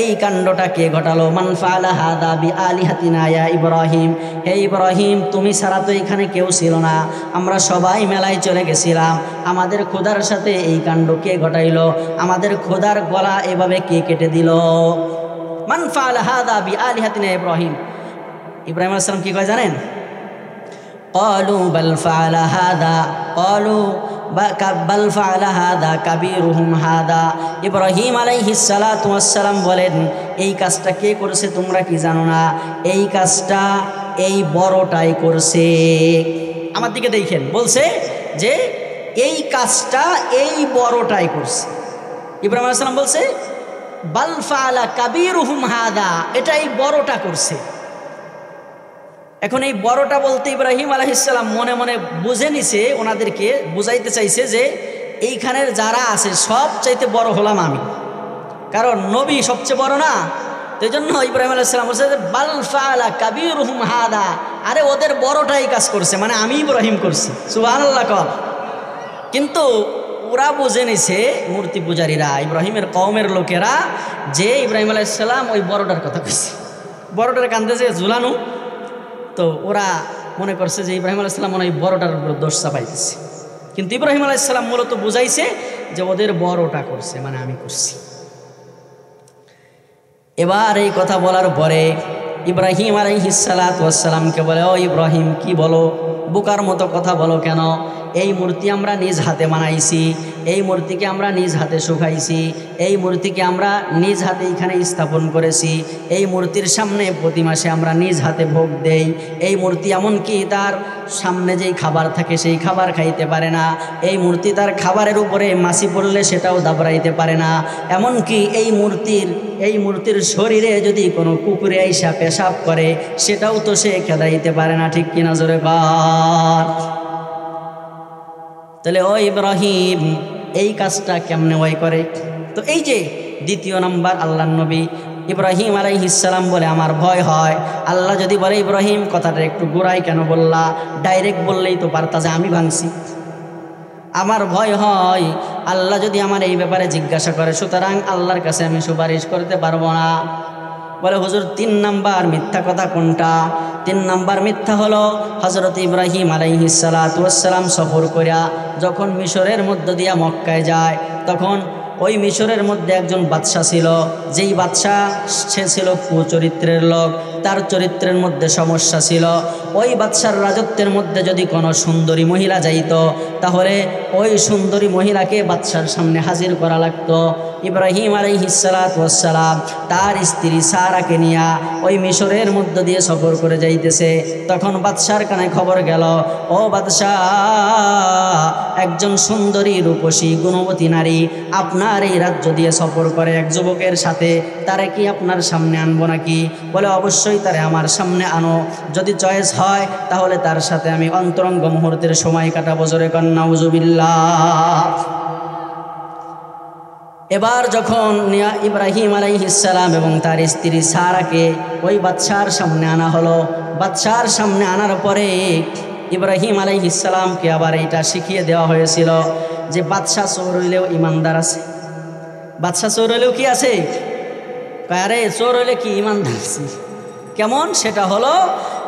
এই কাণ্ডটা কে ঘটালো? মান ফাআলা হাযা বিআলিহাতিনা ইয়া ইব্রাহিম, হে ইব্রাহিম তুমি ছাড়া তো এখানে কেউ ছিল না, আমরা সবাই মেলায় চলে গেছিলাম, আমাদের খোদার সাথে এই কাণ্ড কে ঘটাইলো, আমাদের খোদার গলা এভাবে কে কেটে দিল? মান ফাআলা হাযা বিআলিহাতিনা ইব্রাহিম, ইব্রাহিম আলাইহিস সালাম কি কয় জানেন? ক্বালু বাল ফাআলা হাযা, ক্বালু বাল ফাআলা হাযা কাবীরুহুম হাযা, ইব্রাহিম আলাইহিস সালাতু ওয়াস সালাম বলেন এই কাজটা কে করেছে তোমরা কি জানো না? এই কাজটা এই বড়টাই করছে। আমার দিকে দেখেন, বলছে যে এই কাজটা এই বড়টাই করছে। ইব্রাহিম আলাইহিস সালাম বলছে বাল ফাআলা কাবীরুহুম হাযা, এটা এই বড়টা করছে। এখন এই বড়টা বলতে ইব্রাহিম আলাইহিস সালাম মনে মনে বুঝে নিছে, ওনাদেরকে বুঝাইতে চাইছে যে এইখানের যারা আছে সব চাইতে বড় হলাম আমি, কারণ নবী সবচেয়ে বড় না, তো এই জন্য ইব্রাহিম আলাইহিস সালাম বলছে যে বাল ফাআলা কাবীরুহুম হাযা, আরে ওদের বড়টাই কাজ করছে, মানে আমি ইব্রাহিম করছি। সুবহানাল্লাহ কর। কিন্তু ওরা বুঝে নিছে, মূর্তি পূজারীরা, ইব্রাহিমের কওমের লোকেরা, যে ইব্রাহিম আলাইহিস সালাম ওই বড়টার কথা কইছে, বড়টার কান্দে যে ঝুলানো, তো ওরা মনে করছে যে ইব্রাহিম আলাইহিস সালাম মনে হয় বড়টার উপর দোষ চাপাইতেছে, কিন্তু ইব্রাহিম আলাইহিস সালাম মূলত বুঝাইছে যে ওদের বড়টা করছে, মানে আমি করছি। এবার এই কথা বলার পরে ইব্রাহিম আলাইহিস সালাতু ওয়াস সালামকে বলে, ও ইব্রাহিম কি বলো, বোকার মতো কথা বলো কেন? এই মূর্তি আমরা নিজ হাতে বানাইছি, এই মূর্তিকে আমরা নিজ হাতে শুকাইছি, এই মূর্তিকে আমরা নিজ হাতে এখানে স্থাপন করেছি, এই মূর্তির সামনে প্রতি মাসে আমরা নিজ হাতে ভোগ দেই, এই মূর্তি এমনকি তার সামনে যেই খাবার থাকে সেই খাবার খাইতে পারে না, এই মূর্তি তার খাবারের উপরে মাছি পড়লে সেটাও দাবড়াইতে পারে না, এমনকি এই মূর্তির শরীরে যদি কোনো কুকুরে আইসা পেশাব করে সেটাও তো সে খেদাইতে পারে না, ঠিক কিনা জোরে বল। তাহলে ও ইব্রাহিম এই কাজটা কেমনে ওই করে? তো এই যে 2 নম্বর আল্লাহর নবী ইব্রাহিম আলাইহিস সালাম বলে আমার ভয় হয়, আল্লাহ যদি বলে ইব্রাহিম কথাটা একটু গোড়াই কেন বললা, ডাইরেক্ট বললেই তো পারতা যে আমি ভাঙছি, আমার ভয় হয় আল্লাহ যদি আমার এই ব্যাপারে জিজ্ঞাসা করে, সুতরাং আল্লাহর কাছে আমি সুপারিশ করতে পারবো না। বলে হুজুর 3 নাম্বার মিথ্যা কথা কোনটা? 3 নাম্বার মিথ্যা হলো হযরত ইব্রাহিম আলাইহিস সালাতু ওয়াস সালাম সফর কইরা যখন মিশরের মধ্য দিয়া মক্কায় যায়, তখন ওই মিশরের মধ্যে একজন বাদশা ছিল, যেই বাদশা সে ছিল কুচরিত্রের লোক, তার চরিত্রের মধ্যে সমস্যা ছিল। ওই বাদশার রাজত্বের মধ্যে যদি কোনো সুন্দরী মহিলা যাইত, তাহলে ওই সুন্দরী মহিলাকে বাদশার সামনে হাজির করা লাগতো। ইব্রাহিম আলাইহিস সালাতু ওয়াস সালাম তার স্ত্রী সারাকে নিয়ে ওই মিশরের মধ্য দিয়ে সফর করে যাইতেছে। তখন বাদশার কানে খবর গেল, ও বাদশাহ, একজন সুন্দরী রূপসী গুণবতী নারী আপনার এই রাজ্য দিয়ে সফর করে এক যুবকের সাথে, তারে কি আপনার সামনে আনবো নাকি? বলে অবশ্যই তারে আমার সামনে আনো, যদি চয়েস হয় তাহলে তার সাথে আমি অন্তরঙ্গ মুহূর্তের সময় কাটাবো। জোরে কন নাউজুবিল্লাহ। এবার যখন ইব্রাহিম আলাইহিস সালাম এবং তার স্ত্রী সারাকে ওই বাদশার সামনে আনা হলো, বাদশার সামনে আনার পরে ইব্রাহিম আলাইহিস সালামকে আবার এইটা শিখিয়ে দেওয়া হয়েছিল যে বাদশা চোর হইলেও ইমানদার আছে। বাদশা চোর হইলেও কি আছে? আরে চোর হইলে কি ইমানদার আছে। কেমন? সেটা হলো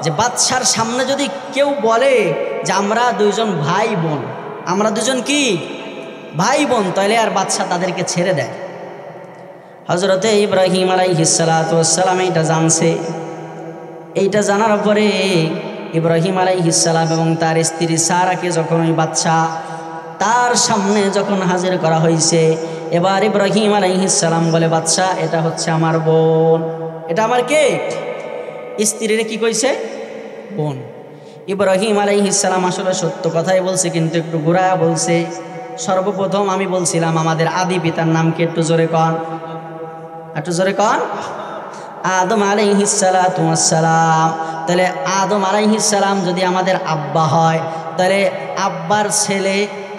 যে বাদশার সামনে যদি কেউ বলে যে আমরা দুইজন ভাই বোন, আমরা দুজন কি ভাই বোন, তাহলে আর বাদশা তাদেরকে ছেড়ে দেয়। হযরতে ইব্রাহিম আলাইহিস সালাতু ওয়াস সালাম এইটা জানছে। এইটা জানার পরে ইব্রাহিম আলাইহিস সালাম এবং তার স্ত্রী সারাকে যখন ওই বাদশা তার সামনে যখন হাজির করা হয়েছে, এবার ইব্রাহিম আলাইহিস সালাম বলে, বাদশা এটা হচ্ছে আমার বোন। এটা আমার কে? স্ত্রীরে কি কইছে? বোন। ইব্রাহিম আলাইহিস সালাম আসলে সত্য কথাই বলছে, কিন্তু একটু ঘুরায়া বলছে। সর্বপ্রথম আমি বলছিলাম আমাদের আদি পিতার নাম কি? একটু জোরে কন, একটু জোরে কন। আদম আলাইহিস সালাতু ওয়াস সালাম। তাহলে আদম আলাইহিস সালাম যদি আমাদের আব্বা হয়, তাহলে আব্বার ছেলে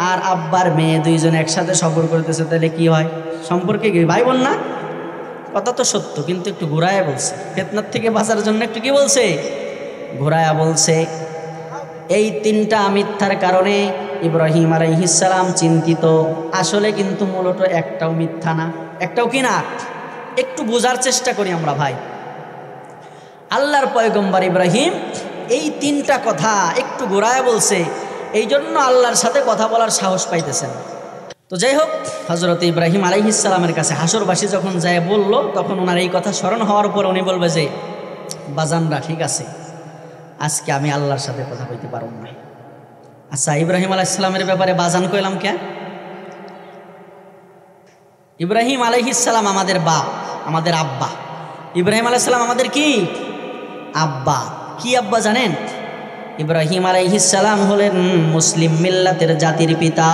আর আব্বার মেয়ে দুইজন একসাথে সফর করতেছে, তাহলে কি হয়? সম্পর্কে কি ভাই বোন না? কথা তো সত্য, কিন্তু একটু ঘুরায়া বলছে। ফিতনার থেকে বাঁচার জন্য একটু কি বলছে? ঘুরায়া বলছে। এই তিনটা মিথ্যার কারণে ইব্রাহিম আলাইহিস সালাম চিন্তিত। আসলে কিন্তু মূলত একটাও মিথ্যা না, একটাও কি না। একটু বোঝার চেষ্টা করি আমরা ভাই। আল্লাহর পয়গম্বর ইব্রাহিম এই তিনটা কথা একটু ঘুরায়া বলছে, এই জন্য আল্লাহর সাথে কথা বলার সাহস পাইতেছেন। তো যাই হোক, হযরত ইব্রাহিম আলাইহিস সালামের কাছে হাসরবাসী যখন যায় বলল, তখন ওনার এই কথা স্মরণ হওয়ার পর উনি বলবে যে বাজানরা ঠিক আছে, আজকে আমি আল্লাহর সাথে কথা কইতে পারব না। আচ্ছা, ইব্রাহিম আলাইহিস সালামের ব্যাপারে বাজান কইলাম কে? ইব্রাহিম আলাইহিস সালাম আমাদের বাপ, আমাদের আব্বা। ইব্রাহিম আলাইহিস সালাম আমাদের কি? আব্বা। কি আব্বা জানেন? ইব্রাহিম আলাইহিস সালাম হলেন মুসলিম মিল্লাতের জাতির পিতা।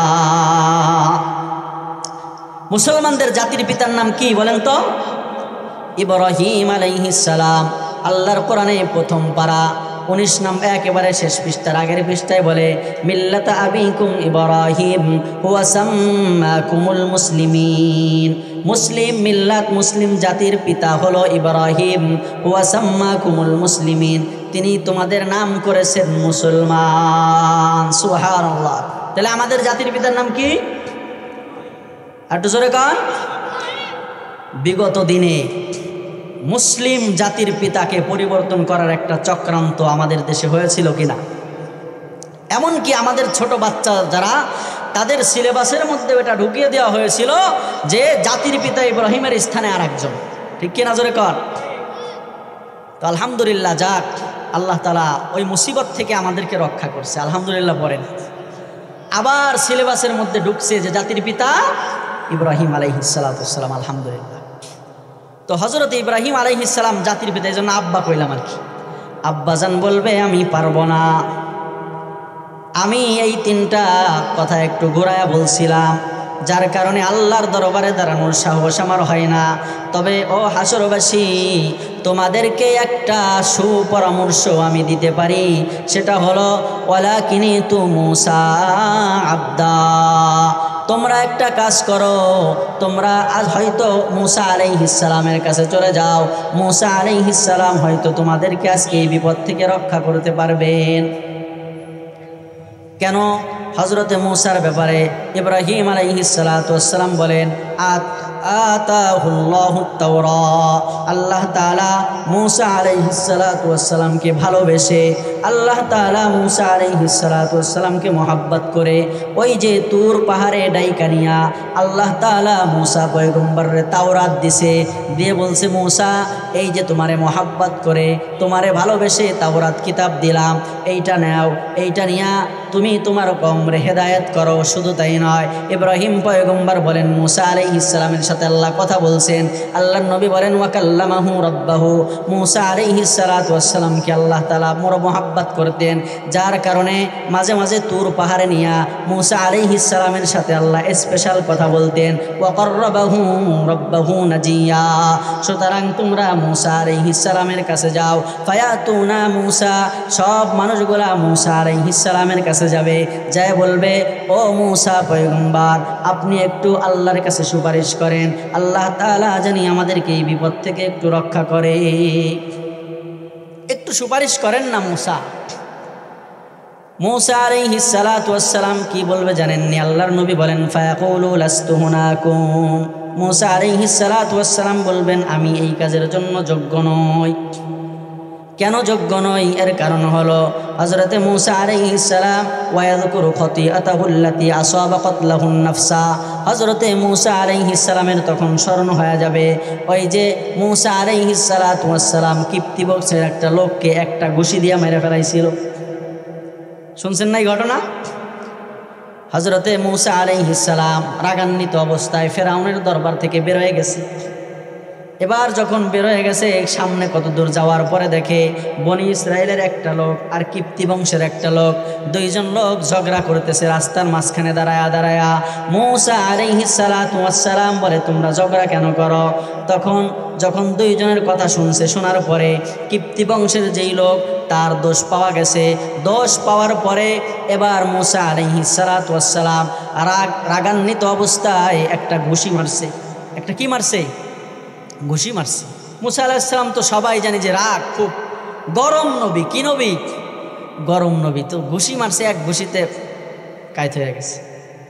মুসলমানদের জাতির পিতার নাম কি বলেন তো? ইব্রাহিম আলাইহিস সালাম। আল্লাহর কোরআনে প্রথম পারা 19 নম্বর একেবারে শেষ পৃষ্ঠার আগের পৃষ্ঠায় বলে, মিল্লাতা আবিকুম ইব্রাহিম হুয়া সাম্মাকুমুল মুসলিমিন। মুসলিম মিল্লাত, মুসলিম জাতির পিতা হলো ইব্রাহিম। হুয়া সাম্মাকুমুল মুসলিমিন, তিনি তোমাদের নাম করেছেন মুসলমান। সুবহানাল্লাহ। তাহলে আমাদের জাতির পিতার নাম কি? একটু জোরে কান। বিগত দিনে মুসলিম জাতির পিতাকে পরিবর্তন করার একটা চক্রান্ত আমাদের দেশে হয়েছিল কিনা? এমনকি আমাদের ছোট বাচ্চা যারা, তাদের সিলেবাসের মধ্যে এটা ঢুকিয়ে দেওয়া হয়েছিল যে জাতির পিতা ইব্রাহিমের স্থানে আর একজন। ঠিক কিনা জোরে কর। তো আলহামদুলিল্লাহ, যাক, আল্লাহ তাআলা ওই মুসিবত থেকে আমাদেরকে রক্ষা করছে, আলহামদুলিল্লাহ পড়েন। আবার সিলেবাসের মধ্যে ঢুকছে যে জাতির পিতা ইব্রাহিম আলাইহিস সালাতু ওয়াস সালাম, আলহামদুলিল্লাহ। তো হযরত ইব্রাহিম আলাইহিস সালাম জাতির পিতা, এই জন্য আব্বা কইলাম আর কি। আব্বাজান বলবে আমি পারবো না। আমি এই তিনটা কথা একটু ঘোরায়া বলছিলাম, যার কারণে আল্লাহর দরবারে দাঁড়ানোর সাহস আমার হয় না। তবে ও হাসরবাসী, তোমাদেরকে একটা সুপরামর্শ আমি দিতে পারি, সেটা হলো ওয়ালাকিনিতু মূসা আবদা। তোমরা একটা কাজ করো, তোমরা আজ হয়তো মূসা আলাইহিস সালামের কাছে চলে যাও। মূসা আলাইহিস সালাম হয়তো তোমাদেরকে আজকে এই বিপদ থেকে রক্ষা করতে পারবেন। কেন? হযরতে মূসার ব্যাপারে ইব্রাহিম আলাইহিস সালাতু ওয়াস সালাম বলেন, আতাহুল্লাহুত তাওরাত। আল্লাহ তাআলা মূসা আলাইহিস সালাতু ওয়াস সালামকে ভালোবেসে, আল্লাহ তাআলা মূসা আলাইহিস সালাতু ওয়াস সালামকে মহব্বত করে ওই যে তুর পাহাড়ে ডাইকানিয়া আল্লাহ তাআলা মূসা পয়গম্বরের তাওরাত দিছে, দিয়ে বলছে, মূসা এই যে তোমারে মহব্বত করে, তোমারে ভালোবেসে তাওরাত কিতাব দিলাম, এইটা নাও, এইটা নিয়া তুমি তোমার কওমরে হেদায়েত করো। শুধু তাই নয়, ইব্রাহিম পয়গম্বর বলেন মুসা আলাইহিস সালামের সাথে আল্লাহ কথা বলছেন। আল্লাহর নবী বলেন ওয়া কাল্লামাহু রাব্বাহু, মুসা আলাইহিস সালাতু ওয়াস সালামকে আল্লাহ তাআলা বড় মহব্বত করতেন, যার কারণে মাঝে মাঝে তুর পাহাড়ে নিয়া মুসা আলাইহিস সালামের সাথে আল্লাহ স্পেশাল কথা বলতেন। ওয়া কাররাবাহু রাব্বাহু নাজিয়া। সুতরাং তোমরা মুসা আলাইহিস সালামের কাছে যাও। ফায়াতুনা মুসা, সব মানুষগুলা মুসা আলাইহিস সালামের কাছে যাবে, যায় বলবে ও মুসা পয়গম্বর, আপনি একটু আল্লাহর কাছে সুপারিশ করেন, আল্লাহ তাআলা জানি আমাদেরকে এই বিপদ থেকে একটু রক্ষা করে, একটু সুপারিশ করেন না মুসা। মুসা আলাইহিস সালাতু ওয়াস সালাম কি বলবে জানেননি? আল্লাহর নবী বলেন ফায়াকুলু লাস্তু হুনাকুম, মুসা আলাইহিস সালাতু ওয়াস সালাম বলবেন আমি এই কাজের জন্য যোগ্য নই। কেন যোগ্য নই? এর কারণ হলো হযরতে মুসা আলাইহিস সালাম ওয়ায়াযকুরু খতিআতাহুল্লাতী আসাবাকাত লাহুন নাফসা, হযরতে মুসা আলাইহিস সালামের তখন স্মরণ হয়ে যাবে ওই যে মুসা আলাইহিস সালাতু ওয়াস সালাম কিপ্তি বংশের একটা লোককে একটা ঘুষি দিয়ে মেরে ফেলাইছিল। শুনছেন না এই ঘটনা? হযরতে মুসা আলাইহিস সালাম রাগান্বিত অবস্থায় ফেরাউনের দরবার থেকে বের হয়ে গেছে। এবার যখন বের হয়ে গেছে, সামনে কত দূর যাওয়ার পরে দেখে বনি ইসরায়েলের একটা লোক আর কিপ্তি বংশের একটা লোক, দুইজন লোক ঝগড়া করতেছে রাস্তার মাঝখানে দাঁড়ায়া দাঁড়ায়া। মুসা আলাইহিস সালাতু ওয়াস সালাম বলে তোমরা ঝগড়া কেন করো? তখন যখন দুইজনের কথা শুনছে, শোনার পরে কিপ্তি বংশের যেই লোক তার দোষ পাওয়া গেছে, দোষ পাওয়ার পরে এবার মুসা আলাইহিস সালাতু ওয়াস সালাম রাগান্বিত অবস্থায় একটা ঘুষি মারছে। একটা কি মারছে? ঘুষি মারছে। মুসা আলাইহিস সালাম তো সবাই জানি যে রাগ, খুব গরম নবী। কি নবী? গরম নবী। তো ঘুষি মারছে, এক ঘুষিতে কায়েত হয়ে গেছে,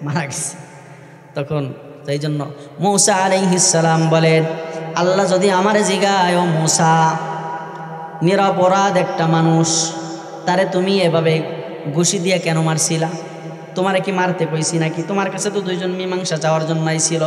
মারা গেছে। তখন সেই জন্য মুসা আলাইহিস সালাম বলেন আল্লাহ যদি আমারে জিগায় ও মুসা, নিরপরাধ একটা মানুষ, তারে তুমি এভাবে ঘুষি দিয়ে কেন মারছিলা? তোমারে কি মারতে কইছি নাকি? তোমার কাছে তো দুইজন মীমাংসা চাওয়ার জন্য আইছিল।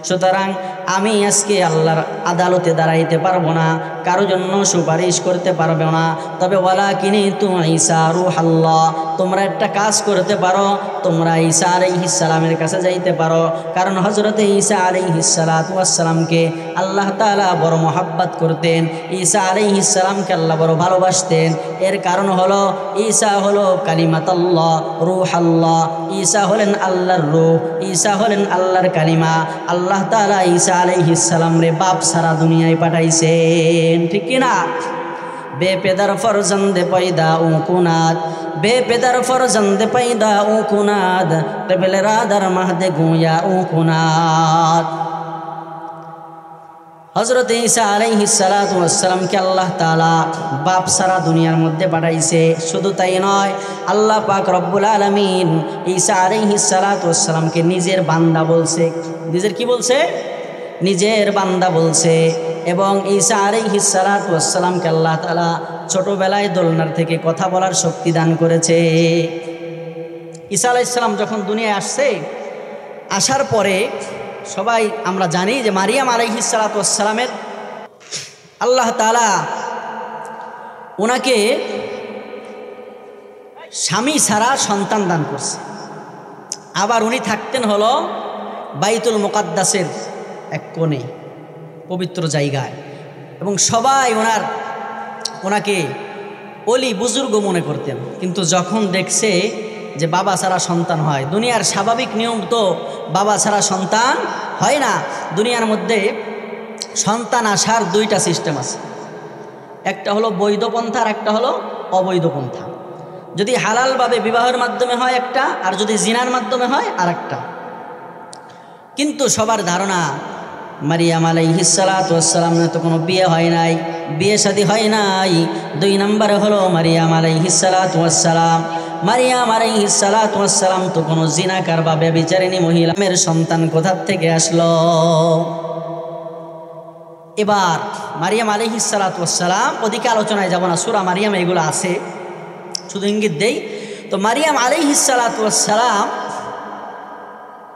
সুতরাং আমি আজকে আল্লাহর আদালতে দাঁড়াইতে পারবো না, কারো জন্য সুপারিশ করতে পারবে না। তবে ওয়ালাকিনি তুমি ঈসা রূহুল্লাহ, তোমরা একটা কাজ করতে পারো, তোমরা ঈসা আলাইহিস সালামের কাছে যাইতে পারো। কারণ হযরতে ঈসা আলাইহিস সালাতু ওয়াস সালামকে আল্লাহ তাআলা বড় মহব্বত করতেন, ঈসা আলাইহিস সালামকে আল্লাহ বড় ভালোবাসতেন। এর কারণ হলো ঈসা হলো কালিমাতুল্লাহ, রূহুল্লাহ। ঈসা হলেন আল্লাহর রূহ, ঈসা হলেন আল্লাহর কালিমা। আল্লাহ তাআলা ঈসা আলাইহিস সালাম রে বাপ সারা দুনিয়ায় পাঠাইছেন, ঠিক কি না? বেপেদার ফরজন্দে পয়দা উকুনাদ, বেপেদার ফরজন্দে পয়দা উকুনাদ, তেবেলে রাদার মাহদে গুয়া উকুনাদ। হযরত ঈসা আলাইহিস সালাতু ওয়াস সালামকে আল্লাহ তাআলা বাপ সারা দুনিয়ার মধ্যে পাঠাইছে। শুধু তাই নয়, আল্লাহ পাক রব্বুল আলামিন ঈসা আলাইহিস সালাতু ওয়াস সালামকে নিজের বান্দা বলছে। নিজের কি বলছে? নিজের বান্দা বলছে। এবং ঈসা আলাইহিস সালাতু ওয়াস সালামকে আল্লাহ তাআলা ছোটবেলায় দোলনার থেকে কথা বলার শক্তি দান করেছে। ঈসা আলাইহিস সালাম যখন দুনিয়ায় আসছে, আসার পরে সবাই আমরা জানি যে মারিয়াম আলাইহিস সালাতু ওয়াস সালামের আল্লাহ তাআলা ওনাকে স্বামী ছাড়া সন্তান দান করছে। আবার উনি থাকতেন হলো বাইতুল মুকাদ্দাসের এক কোণে, পবিত্র জায়গায়, এবং সবাই ওনাকে অলি বুজুর্গ মনে করতেন। কিন্তু যখন দেখছে যে বাবা ছাড়া সন্তান হয়, দুনিয়ার স্বাভাবিক নিয়ম তো বাবা ছাড়া সন্তান হয় না। দুনিয়ার মধ্যে সন্তান আসার দুইটা সিস্টেম আছে, একটা হলো বৈধ পন্থা আর একটা হলো অবৈধ পন্থা। যদি হালালভাবে বিবাহের মাধ্যমে হয় একটা, আর যদি জিনার মাধ্যমে হয় আর একটা। কিন্তু সবার ধারণা মারিয়াম আলাইহিস সালাতু ওয়াস সালামের তো কোনো বিয়ে হয় নাই, বিয়ে শাদী হয় নাই। দুই নম্বরে হলো মারিয়াম আলাইহিস সালাতু ওয়াস সালাম, মারিয়াম আলাইহিস সালাতু ওয়াস সালাম তো কোনো জিনাকার বা ব্যভিচারিণী মহিলার সন্তান কোথার থেকে আসলো? এবার মারিয়াম আলাইহিস সালাতু ওয়াস সালাম, ওদিকে আলোচনায় যাব না, সূরা মারিয়াম এগুলো আছে, শুধু ইঙ্গিত দেই। তো মারিয়াম আলাইহিস সালাতু ওয়াস সালাম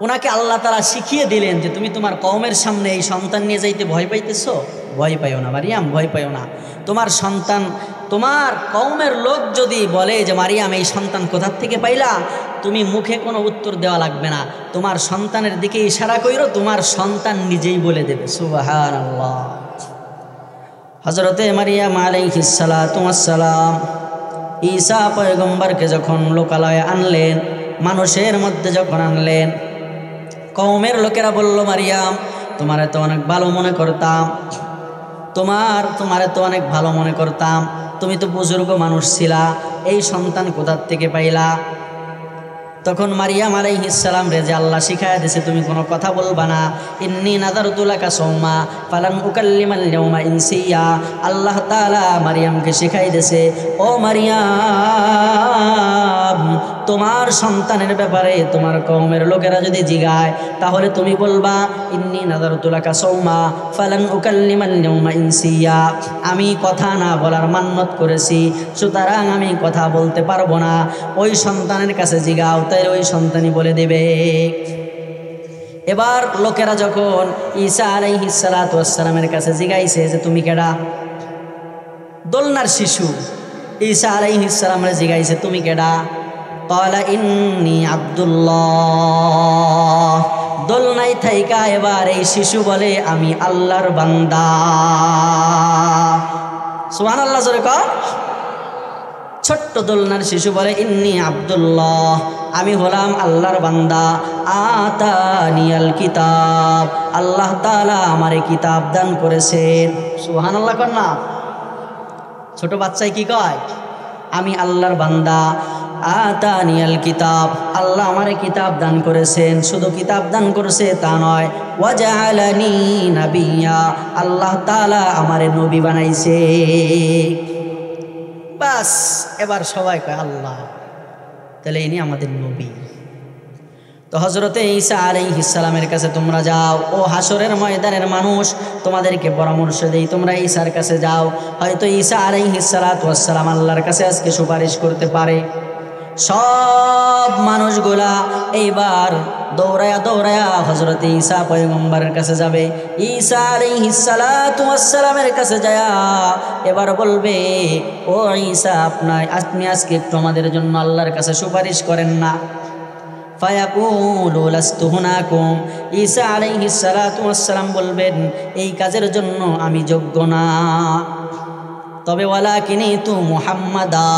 ওনাকে আল্লাহ তাআলা শিখিয়ে দিলেন যে তুমি তোমার কওমের সামনে এই সন্তান নিয়ে যাইতে ভয় পাইতেছো, ভয় পাইও না মারিয়াম, ভয় পাইও না। তোমার সন্তান, তোমার কওমের লোক যদি বলে যে মারিয়াম এই সন্তান কোথার থেকে পাইলা, তুমি মুখে কোনো উত্তর দেওয়া লাগবে না, তোমার সন্তানের দিকে ইশারা কইরো, তোমার সন্তান নিজেই বলে দেবে। সুবহানাল্লাহ। হযরতে মারিয়াম আলাইহিস সালাতু ওয়াস সালাম ঈসা পয়গম্বরকে যখন লোকালয়ে আনলেন, মানুষের মধ্যে যখন আনলেন, কওমের লোকেরা বলল মারিয়াম তোমারে তো অনেক ভালো মনে করতাম, তোমারে তো অনেক ভালো মনে করতাম, তুমি তো বুজুর্গ মানুষ ছিলা, এই সন্তান কোথার থেকে পাইলা? তখন মারিয়াম আলাইহিস সালাম রে যে আল্লাহ শিখায়া দিয়েছে তুমি কোনো কথা বলবা না, ইন্নী নাযারতু লাকা সাওমা ফালান উকাল্লিমাল ইয়াওমা ইনসিয়া, আল্লাহ তাআলা মারিয়ামকে শিখাই দিয়েছে ও মারিয়াম তোমার সন্তানের ব্যাপারে তোমার কওমের লোকেরা যদি জিগায় তাহলে তুমি বলবা ইন্নী নাযারতু লাকা সাওমা ফালান উকাল্লিমাল ইয়াওমা ইনসিয়া, আমি কথা না বলার মান্যত করেছি, সুতরাং আমি কথা বলতে পারবো না। ওই সন্তানের কাছে জিগাও, তাই ওই সন্তানই বলে দেবে। এবার লোকেরা যখন ঈসা আলাইহিস সালাতু ওয়াস সালামের কাছে জিগাইছে যে তুমি কেডা, দোলনার শিশু ঈসা আলাইহিস সালামের জিগাইছে তুমি কেডা, ক্বালা ইন্নী আব্দুল্লাহ, দোলনায় থাইকা এবার এই শিশু বলে আমি আল্লাহর বান্দা। সুবহানাল্লাহ জোরে কও। ছোট্ট দোলনার শিশু বলে ইন্নী আব্দুল্লাহ, আমি হলাম আল্লাহর বান্দা, আতানিয়াল কিতাব, আল্লাহ তাআলা আমারে কিতাব দান করেছেন। সুবহানাল্লাহ কর না। ছোট বাচ্চাই কি কয়? আমি আল্লাহর বান্দা, আতানিয়াল কিতাব, আল্লাহ আমারে কিতাব দান করেছেন। শুধু কিতাব দান করেছে তা নয়, ওয়াজআলানি নাবিয়্যা, আল্লাহ তাআলা আমারে নবী বানাইছে। বাস এবার সবাই কয় আল্লাহ, তাহলে ইনি আমাদের নবী। তো হযরতে ঈসা আলাইহিস সালামের কাছে তোমরা যাও, ও হাসরের ময়দানের মানুষ, তোমাদেরকে পরামর্শ দেই তোমরা ঈসার কাছে যাও, হয়তো ঈসা আলাইহিস সালাতু ওয়াস সালাম আল্লাহর কাছে আজকে সুপারিশ করতে পারে। সব মানুষগুলা এইবার দৌড়ায়া দৌড়ায়া হযরতে ঈসা পয়গম্বরের কাছে যাবে। ঈসা আলাইহিস সালাতু ওয়াস সালামের কাছে যায় এবার বলবে ও ঈসা আপনি আজকে একটু আমাদের জন্য আল্লাহর কাছে সুপারিশ করেন না। ফায়াকুলু লাস্তু হুনাকুম, ঈসা আলাইহিস সালাতু ওয়াস সালাম বলবেন এই কাজের জন্য আমি যোগ্য না, তবে ওয়ালাকিনি তু মুহাম্মাদা,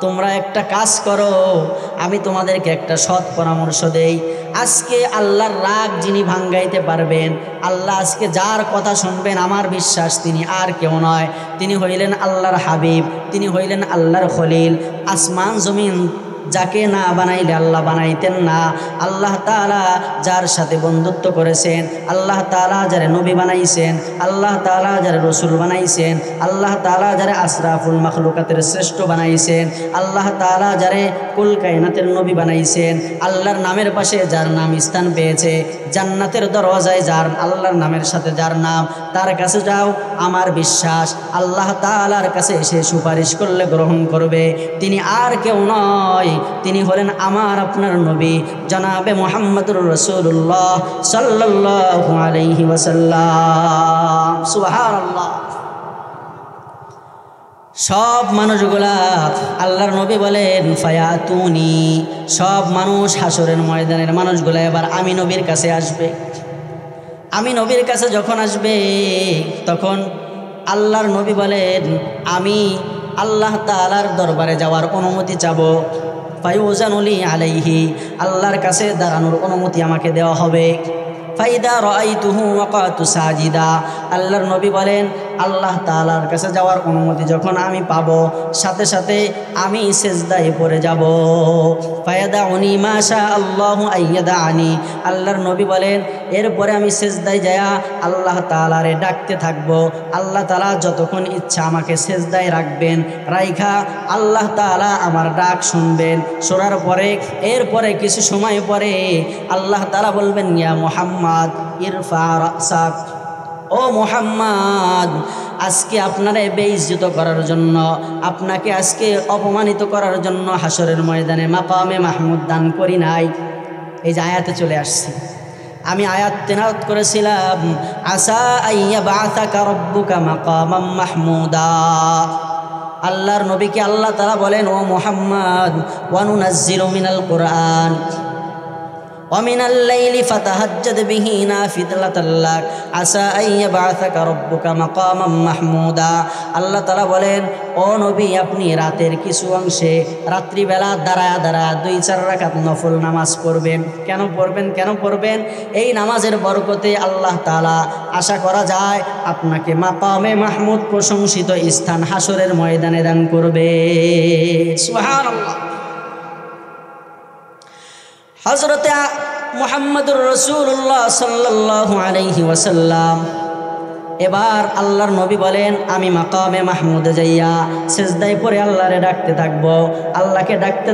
তোমরা একটা কাজ করো, আমি তোমাদেরকে একটা সৎ পরামর্শ দেই। আজকে আল্লাহর রাগ যিনি ভাঙ্গাইতে পারবেন, আল্লাহ আজকে যার কথা শুনবেন আমার বিশ্বাস তিনি আর কেউ নয়, তিনি হইলেন আল্লাহর হাবিব, তিনি হইলেন আল্লাহর খলিল। আসমান জমিন যাকে না বানাইলে আল্লাহ বানাইতেন না, আল্লাহ তাআলা যার সাথে বন্ধুত্ব করেছেন, আল্লাহ তাআলা যারে নবী বানাইছেন, আল্লাহ তাআলা যারে রসুল বানাইছেন, আল্লাহ তাআলা যারে আশরাফুল মাখলুকাতের শ্রেষ্ঠ বানাইছেন, আল্লাহ তাআলা যারে কুল কায়নাতের নবী বানাইছেন, আল্লাহর নামের পাশে যার নাম স্থান পেয়েছে, জান্নাতের দরওয়াজায় যার আল্লাহর নামের সাথে যার নাম, তার কাছে যাও, আমার বিশ্বাস আল্লাহ তাআলার কাছে এসে সুপারিশ করলে গ্রহণ করবে। তিনি আর কেউ নয়, তিনি হলেন আমার আপনার নবী জনাবে মুহাম্মদুর রাসূলুল্লাহ সাল্লাল্লাহু আলাইহি ওয়াসাল্লাম। সুবহানাল্লাহ। সব মানুষগুলা আল্লাহর নবী বলেন ফায়াতুনি, সব মানুষ হাসরের ময়দানের মানুষগুলা এবার আমি নবীর কাছে আসবে। আমি নবীর কাছে যখন আসবে তখন আল্লাহর নবী বলেন আমি আল্লাহ তাআলার দরবারে যাওয়ার অনুমতি চাবো। ফায়ুজানুলি আলাইহি, আল্লাহর কাছে দাঁড়ানোর অনুমতি আমাকে দেওয়া হবে। ফাইদা রাআইতুহু ওয়াকাতু সাজিদা, আল্লাহর নবী বলেন আল্লাহ তাআলার কাছে যাওয়ার অনুমতি যখন আমি পাবো সাথে সাথে আমি সেজদায় পড়ে যাব। ফায়াদাউনি মাশা আল্লাহু আইয়াদানি, আল্লাহর নবী বলেন এরপরে আমি সেজদায় যায়া আল্লাহ তাআলারে ডাকতে থাকবো। আল্লাহ তাআলা যতক্ষণ ইচ্ছা আমাকে সেজদায় রাখবেন, রাইখা আল্লাহ তাআলা আমার ডাক শুনবেন। শোনার পরে এরপরে কিছু সময় পরে আল্লাহ তাআলা বলবেন ইয়া মুহাম্মদ ইরফা রাসাক, ও মুহাম্মদ আজকে আপনারে বেইজ্জত করার জন্য, আপনাকে আজকে অপমানিত করার জন্য হাসরের ময়দানে মাকামে মাহমুদ দান করি নাই। এই যে আয়াতে চলে আসছি, আমি আয়াত তেলাওয়াত করেছিলাম, আসা আইয়া বাআসাকা রব্বুকা মাকামাম মাহমুদা। আল্লাহর নবীকে আল্লাহ তাআলা বলেন, ও মুহাম্মদ, ওয়া নুনাজ্জিলু মিনাল কুরআন ওয়া মিনাল লাইলি ফাতাহাজ্জাদ বিহি নাফিলাতাল লাক আসা আইয়া বাআসাকা রব্বুকা মাকামাম মাহমুদা। আল্লাহ তাআলা বলেন, ও নবী, আপনি রাতের কিছু অংশে রাত্রিবেলা দাঁড়ায়া দাঁড়ায়া 2-4 রাকাত নফল নামাজ পড়বেন। কেন পড়বেন? এই নামাজের বরকতে আল্লাহ তাআলা আশা করা যায় আপনাকে মাকামে মাহমুদ, প্রশংসিত স্থান হাসরের ময়দানে দান করবে। সুবহানাল্লাহ। হযরতে মুহাম্মদুর রাসূলুল্লাহ সাল্লাল্লাহু আলাইহি ওয়াসাল্লাম এবার আল্লাহর নবী বলেন, আমি মাকামে মাহমুদে যাইয়া সিজদায় পড়ে আল্লাহরে ডাকতে থাকবো, আল্লাহকে ডাকতে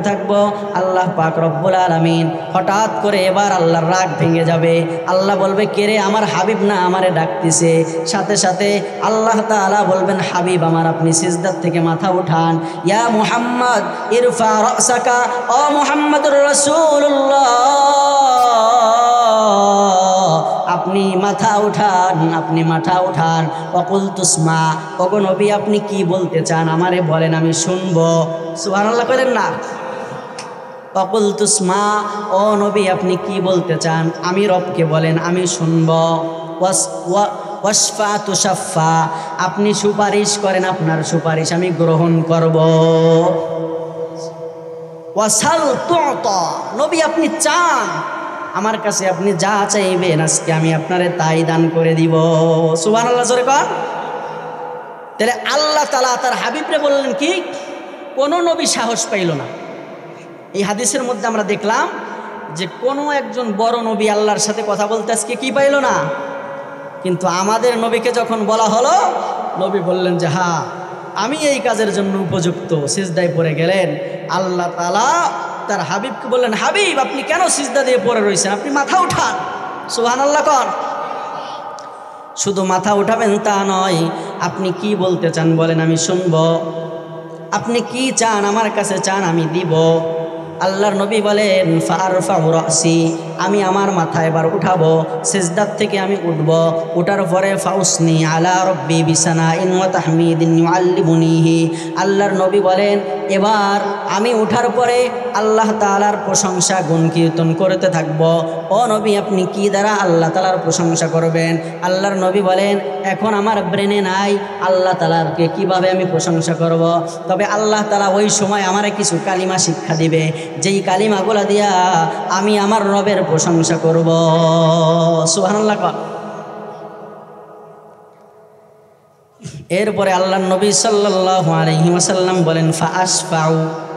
থাকবো। আল্লাহ পাক রব্বুল আলামিন হঠাৎ করে এবার আল্লাহর রাগ ভেঙে যাবে। আল্লাহ বলবে, কে রে? আমার হাবিব না আমারে ডাকতেছে। সাথে সাথে আল্লাহ তাআলা বলবেন, হাবিব আমার, আপনি সিজদার থেকে মাথা উঠান। ইয়া মুহাম্মদ ইরফা রাসাকা, ও মুহাম্মদুর রাসূলুল্লাহ, আপনি মাথা উঠান। ওয়াকুল তুসমা, ওগো নবী, আপনি কি বলতে চান আমারে বলেন, আমি শুনবো। সুবহানাল্লাহ করেন না? ওয়াকুল তুসমা, ও নবী, আপনি কি বলতে চান আমি রবকে বলেন, আমি শুনবো। ওয়াসফা তুশাফা, আপনি সুপারিশ করেন, আপনার সুপারিশ আমি গ্রহণ করব। ওয়াসাল তুতা, নবী আপনি চান, আমার কাছে আপনি যা চাইবেন আজকে আমি আপনারে তাই দান করে দিব। সুবহানাল্লাহ জোরে কর। তাহলে আল্লাহ তাআলা তার হাবিবরে বললেন কি? কোনো নবী সাহস পাইল না। এই হাদিসের মধ্যে আমরা দেখলাম যে কোনো একজন বড় নবী আল্লাহর সাথে কথা বলতে আজকে কি পাইল না। কিন্তু আমাদের নবীকে যখন বলা হলো, নবী বললেন যে হ্যাঁ, আমি এই কাজের জন্য উপযুক্ত। সিজদায় পড়ে গেলেন। আল্লাহ তাআলা তার হাবিবকে বললেন, হাবিব আপনি কেন সিজদা দিয়ে পড়ে রয়েছেন, আপনি মাথা উঠান। সুবহানাল্লাহ কর। শুধু মাথা উঠাবেন তা নয়, আপনি কি বলতে চান বলেন, আমি শুনব। আপনি কি চান আমার কাছে চান, আমি দিব। আল্লাহর নবী বলেন, ফারফাউ রাসি, আমি আমার মাথা এবার উঠাবো, সিজদার থেকে আমি উঠব। উঠার পরে ফাউসনি আলা রব্বি বিসানাইন ওয়া তাহমিদিন ইউআল্লিমুনিহি, আল্লাহর নবী বলেন, এবার আমি উঠার পরে আল্লাহ তাআলার প্রশংসা গুণ কীর্তন করতে থাকব। ও নবী, আপনি কি দ্বারা আল্লাহ তাআলার প্রশংসা করবেন? আল্লাহর নবী বলেন, এখন আমার ব্রেনে নাই আল্লাহ তাআলাকে কিভাবে আমি প্রশংসা করব। তবে আল্লাহ তাআলা ওই সময় আমারে কিছু কালিমা শিক্ষা দিবে, যেই কালিমাগুলা দিয়া আমি আমার রবের প্রশংসা করব। সুবহানাল্লাহ। এরপরে আল্লাহর নবী সাল্লাল্লাহু আলাইহি ওয়াসাল্লাম বলেন, ফাআশফাউ,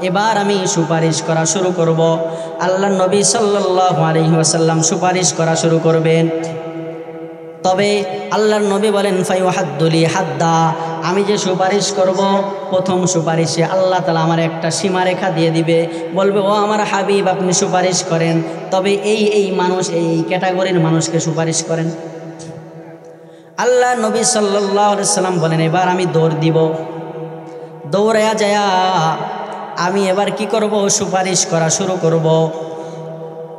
এবার আমি সুপারিশ করা শুরু করব। আল্লাহর নবী সাল্লাল্লাহু আলাইহি ওয়াসাল্লাম সুপারিশ করা শুরু করবেন। তবে আল্লাহর নবী বলেন, ফায়ুহাদ্দুলি হাদ্দা, আমি যে সুপারিশ করব প্রথম সুপারিশে আল্লাহ তাআলা আমার একটা সীমারেখা দিয়ে দিবে, বলবে, ও আমার হাবিব আপনি সুপারিশ করেন, তবে এই মানুষ, এই ক্যাটাগরির মানুষকে সুপারিশ করেন। আল্লাহ নবী সাল্লাল্লাহু আলাইহি সাল্লাম বলেন, এবার আমি দৌড় দিব। দৌড়ায়া যায় আমি এবার কি করব? সুপারিশ করা শুরু করব।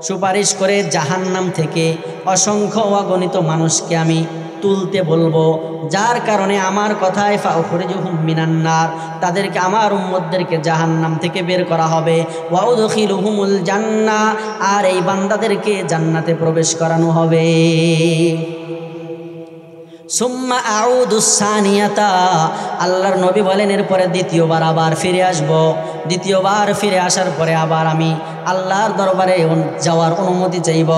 সুপারিশ করে জাহান্নাম থেকে অসংখ্য অগণিত মানুষকে আমি তুলতে বলবো, যার কারণে আমার কথায় ফাউখরিজুহুম মিনান নার, তাদেরকে আমার উম্মতদেরকে জাহান্নাম থেকে বের করা হবে। ওয়া উদখিলুহুমুল জান্নাহ, আর এই বান্দাদেরকে জান্নাতে প্রবেশ করানো হবে। সুম্মা আউদুস সানিয়াতা, আল্লাহর নবী বলেন, এরপরে দ্বিতীয়বার আবার ফিরে আসব। দ্বিতীয়বার ফিরে আসার পরে আবার আমি আল্লাহর দরবারে যাওয়ার অনুমতি চাইব।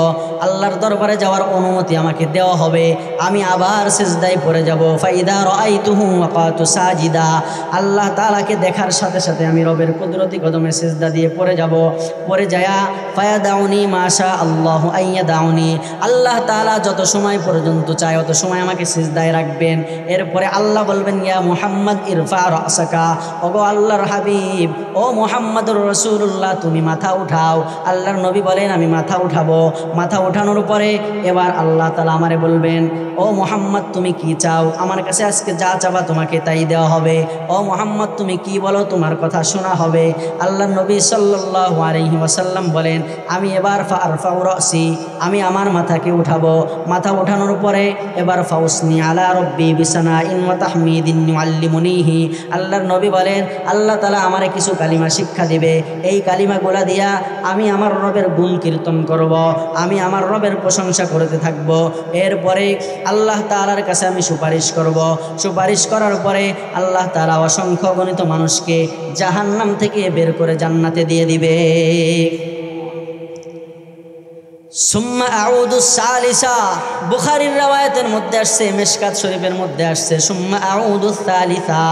আল্লাহর দরবারে যাওয়ার অনুমতি আমাকে দেওয়া হবে। আমি আবার সিজদায় পড়ে যাব। ফাইদা রাআইতুহু ওয়াকাতু সাজিদা, আল্লাহ তাআলাকে দেখার সাথে সাথে আমি রবের কুদরতি কদমে সিজদা দিয়ে পড়ে যাব। পড়ে যায়া ফায়াদাউনি মাশা আল্লাহু আইয়াদাউনি, আল্লাহ তাআলা যত সময় পর্যন্ত চায় অত সময় আমাকে সিজদায় রাখবেন। এরপরে আল্লাহ বলবেন, ইয়া মুহাম্মদ ইরফা রাসাকা, ওগো আল্লাহর হাবিব, ও ও মুহাম্মাদুর রাসূলুল্লাহ তুমি মাথা উঠাও। আল্লাহর নবী বলেন আমি মাথা উঠাবো। মাথা উঠানোর পরে এবার আল্লাহ তাআলা আমারে বলবেন ও মুহাম্মদ তুমি কি চাও, আমার কাছে আজকে যা চাবা তোমাকে তাই দেওয়া হবে। ও মুহাম্মদ তুমি কি বলো তোমার কথা শোনা হবে। আল্লাহর নবী সাল্লাল্লাহু আলাইহি ওয়াসাল্লাম বলেন আমি এবার ফারফাউ রাসি, আমি আমার মাথাকে উঠাবো। মাথা উঠানোর পরে এবার ফাউসনি আলা রব্বি বিসানাইন ওয়া তাহমিদিন ইউআল্লিমুনিহি, আল্লাহর নবী বলেন আল্লাহ তাআলা আমারে কিছু কালিমা শিক্ষা দিবে, এই কালিমাগুলা দিয়া আমি আমার রবের গুণ কীর্তন করব, আমি আমার রবের প্রশংসা করতে থাকব। এরপরে আল্লাহ তাআলার কাছে আমি সুপারিশ করব। সুপারিশ করার পরে আল্লাহ তাআলা অসংখ্য গণিত মানুষকে জাহান্নাম থেকে বের করে জান্নাতে দিয়ে দিবে। সুম্মা আউদু সালিসা, বুখারীর riwayতের মধ্যে আসছে, মিশকাত শরীফের মধ্যে আসছে সুম্মা আউদু সালিসা,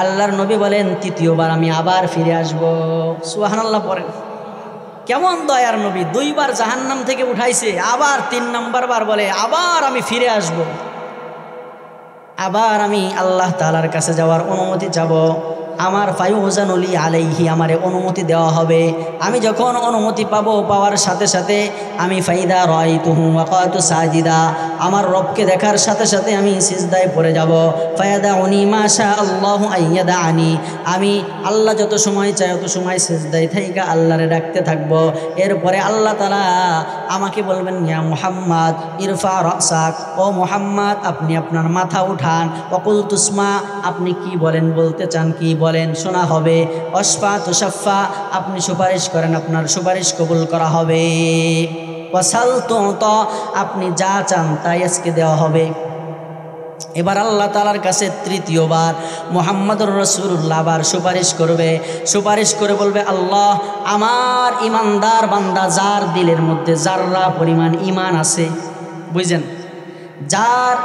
আল্লাহর নবী বলেন তৃতীয়বার আমি আবার ফিরে আসব। সুবহানাল্লাহ পড়েন। কেমন দয়ার নবী, দুইবার জাহান্নাম থেকে উঠাইছে, আবার 3 নম্বর বার বলে আবার আমি ফিরে আসব, আবার আমি আল্লাহ তাআলার কাছে যাওয়ার অনুমতি চাবো। আমার ফায়ুজানুলি আলাইহি, আমারে অনুমতি দেওয়া হবে। আমি যখন অনুমতি পাবো, পাওয়ার সাথে সাথে আমি ফাইদা রাআইতুহু ওয়াকাতু সাজিদা, আমার রবকে দেখার সাথে সাথে আমি সিজদায় পড়ে যাব। ফায়াদাউনি মাশা আল্লাহু আইয়াদানি, আমি আল্লাহ যত সময় চাই তত সময় সিজদায় থাইকা আল্লাহরে ডাকতে থাকবো। এরপরে আল্লাহ তাআলা আমাকে বলবেন ইয়া মুহাম্মদ ইরফা রাসাক, ও মুহাম্মদ আপনি আপনার মাথা উঠান। ওয়াকুল তুসমা, আপনি কি বলেন বলতে চান কি বলেন শোনা হবে। অশফা তুশাফা, আপনি সুপারিশ করেন আপনার সুপারিশ কবুল করা হবে। ওয়াসাল তুতা, আপনি যা চান তাই আজকে দেওয়া হবে। এবার আল্লাহ তাআলার কাছে তৃতীয়বার মুহাম্মদুর রাসূলুল্লাহ আবার সুপারিশ করবে। সুপারিশ করে বলবে আল্লাহ আমার ইমানদার বান্দা যার দিলের মধ্যে জাররা পরিমাণ ঈমান আছে, বুঝছেন, যার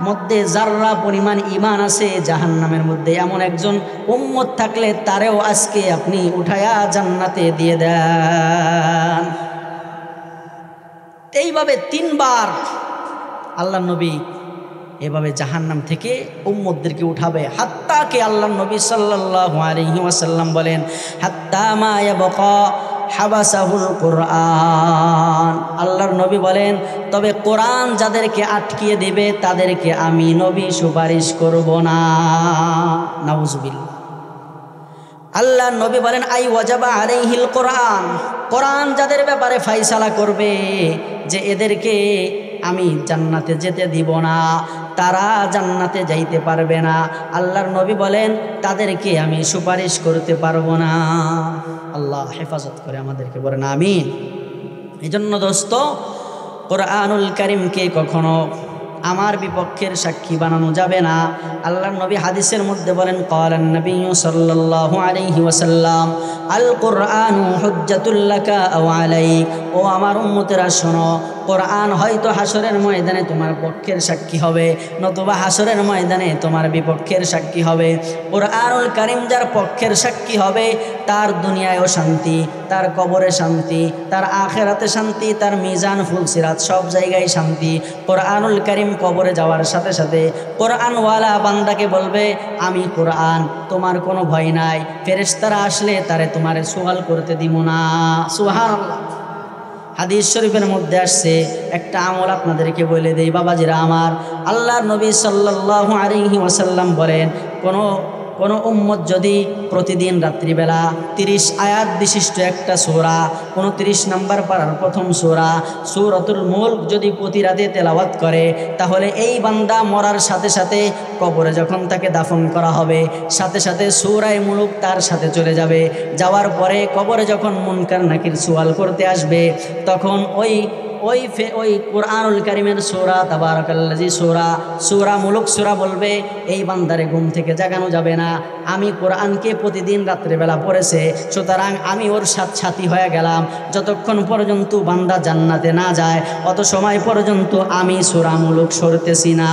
মধ্যে জাররা পরিমাণ ঈমান আছে, জাহান্নামের মধ্যে এমন একজন উম্মত থাকলে তারেও আজকে আপনি উঠায়া জান্নাতে দিয়ে দেন। এইভাবে 3 বার আল্লাহ নবী এভাবে জাহান্নাম থেকে উম্মতদেরকে উঠাবে। হাত্তা কে আল্লাহ নবী সাল্লাল্লাহু আলাইহি ওয়াসাল্লাম বলেন হাত্তা মা ইয়াবকা হাবাসাহুল কোরআন, আল্লাহর নবী বলেন তবে কোরআন যাদেরকে আটকিয়ে দেবে তাদেরকে আমি নবী সুপারিশ করব না। নাউজুবিল্লাহ। আল্লাহ নবী বলেন আই ওয়াজাবা আলাইহিল কোরআন, কোরআন যাদের ব্যাপারে ফায়সালা করবে যে এদেরকে আমি জান্নাতে যেতে দিব না, তারা জান্নাতে যাইতে পারবে না, আল্লাহর নবী বলেন তাদেরকে আমি সুপারিশ করতে পারবো না। আল্লাহ হেফাজত করে আমাদেরকে, বলেন আমিন। এই জন্য দোস্ত, কোরআনুল কারীমকে কখনো আমার বিপক্ষের সাক্ষী বানানো যাবে না। আল্লাহর নবী হাদিসের মধ্যে বলেন ক্বালান নবী সাল্লাল্লাহু আলাইহি ওয়াসাল্লাম আল কুরআনু হুজ্জাতুল লাকা আও আলাইক, ও আমার উম্মতেরা শোনো, কোরআন হয়তো হাসরের ময়দানে তোমার পক্ষের সাক্ষী হবে, নতুবা হাসরের ময়দানে তোমার বিপক্ষের সাক্ষী হবে। কোরআনুল কারীম যার পক্ষের সাক্ষী হবে তার দুনিয়ায়ও শান্তি, তার কবরে শান্তি, তার আখিরাতে শান্তি, তার মিজান ফুলসিরাত সব জায়গায় শান্তি। কোরআনুল কারীম কবরে যাওয়ার সাথে সাথে কোরআনওয়ালা বান্দাকে বলবে আমি কোরআন, তোমার কোনো ভয় নাই, ফেরেশতারা আসলে তারে তোমারে সুয়াল করতে দিব না। সুবহানাল্লাহ। হাদিস শরীফের মধ্যে আসছে, একটা আমল আপনাদেরকে বলে দেই বাবাজিরা আমার, আল্লাহর নবী সাল্লাল্লাহু আলাইহি ওয়াসাল্লাম বলেন কোনো উম্মত যদি প্রতিদিন রাত্রিবেলা 30 আয়াত বিশিষ্ট একটা সূরা, 29 নম্বর পারার প্রথম সূরা সূরাতুল মুলক যদি প্রতি রাতে তেলাওয়াত করে, তাহলে এই বান্দা মরার সাথে সাথে কবরে যখন তাকে দাফন করা হবে সাথে সাথে সূরায়ে মুলক তার সাথে চলে যাবে। যাওয়ার পরে কবরে যখন মুনকার নাকির সুয়াল করতে আসবে, তখন ওই কোরআনুল কারীমের সূরা তাবারাকাল্লাযী সূরা মুলক সূরা বলবে এই বান্দারে ঘুম থেকে জাগানো যাবে না, আমি কোরআনকে প্রতিদিন রাত্রেবেলা পড়েছে, সুতরাং আমি ওর সাথী হয়ে গেলাম। যতক্ষণ পর্যন্ত বান্দা জান্নাতে না যায় অত সময় পর্যন্ত আমি সূরা মুলক সরতেছি না।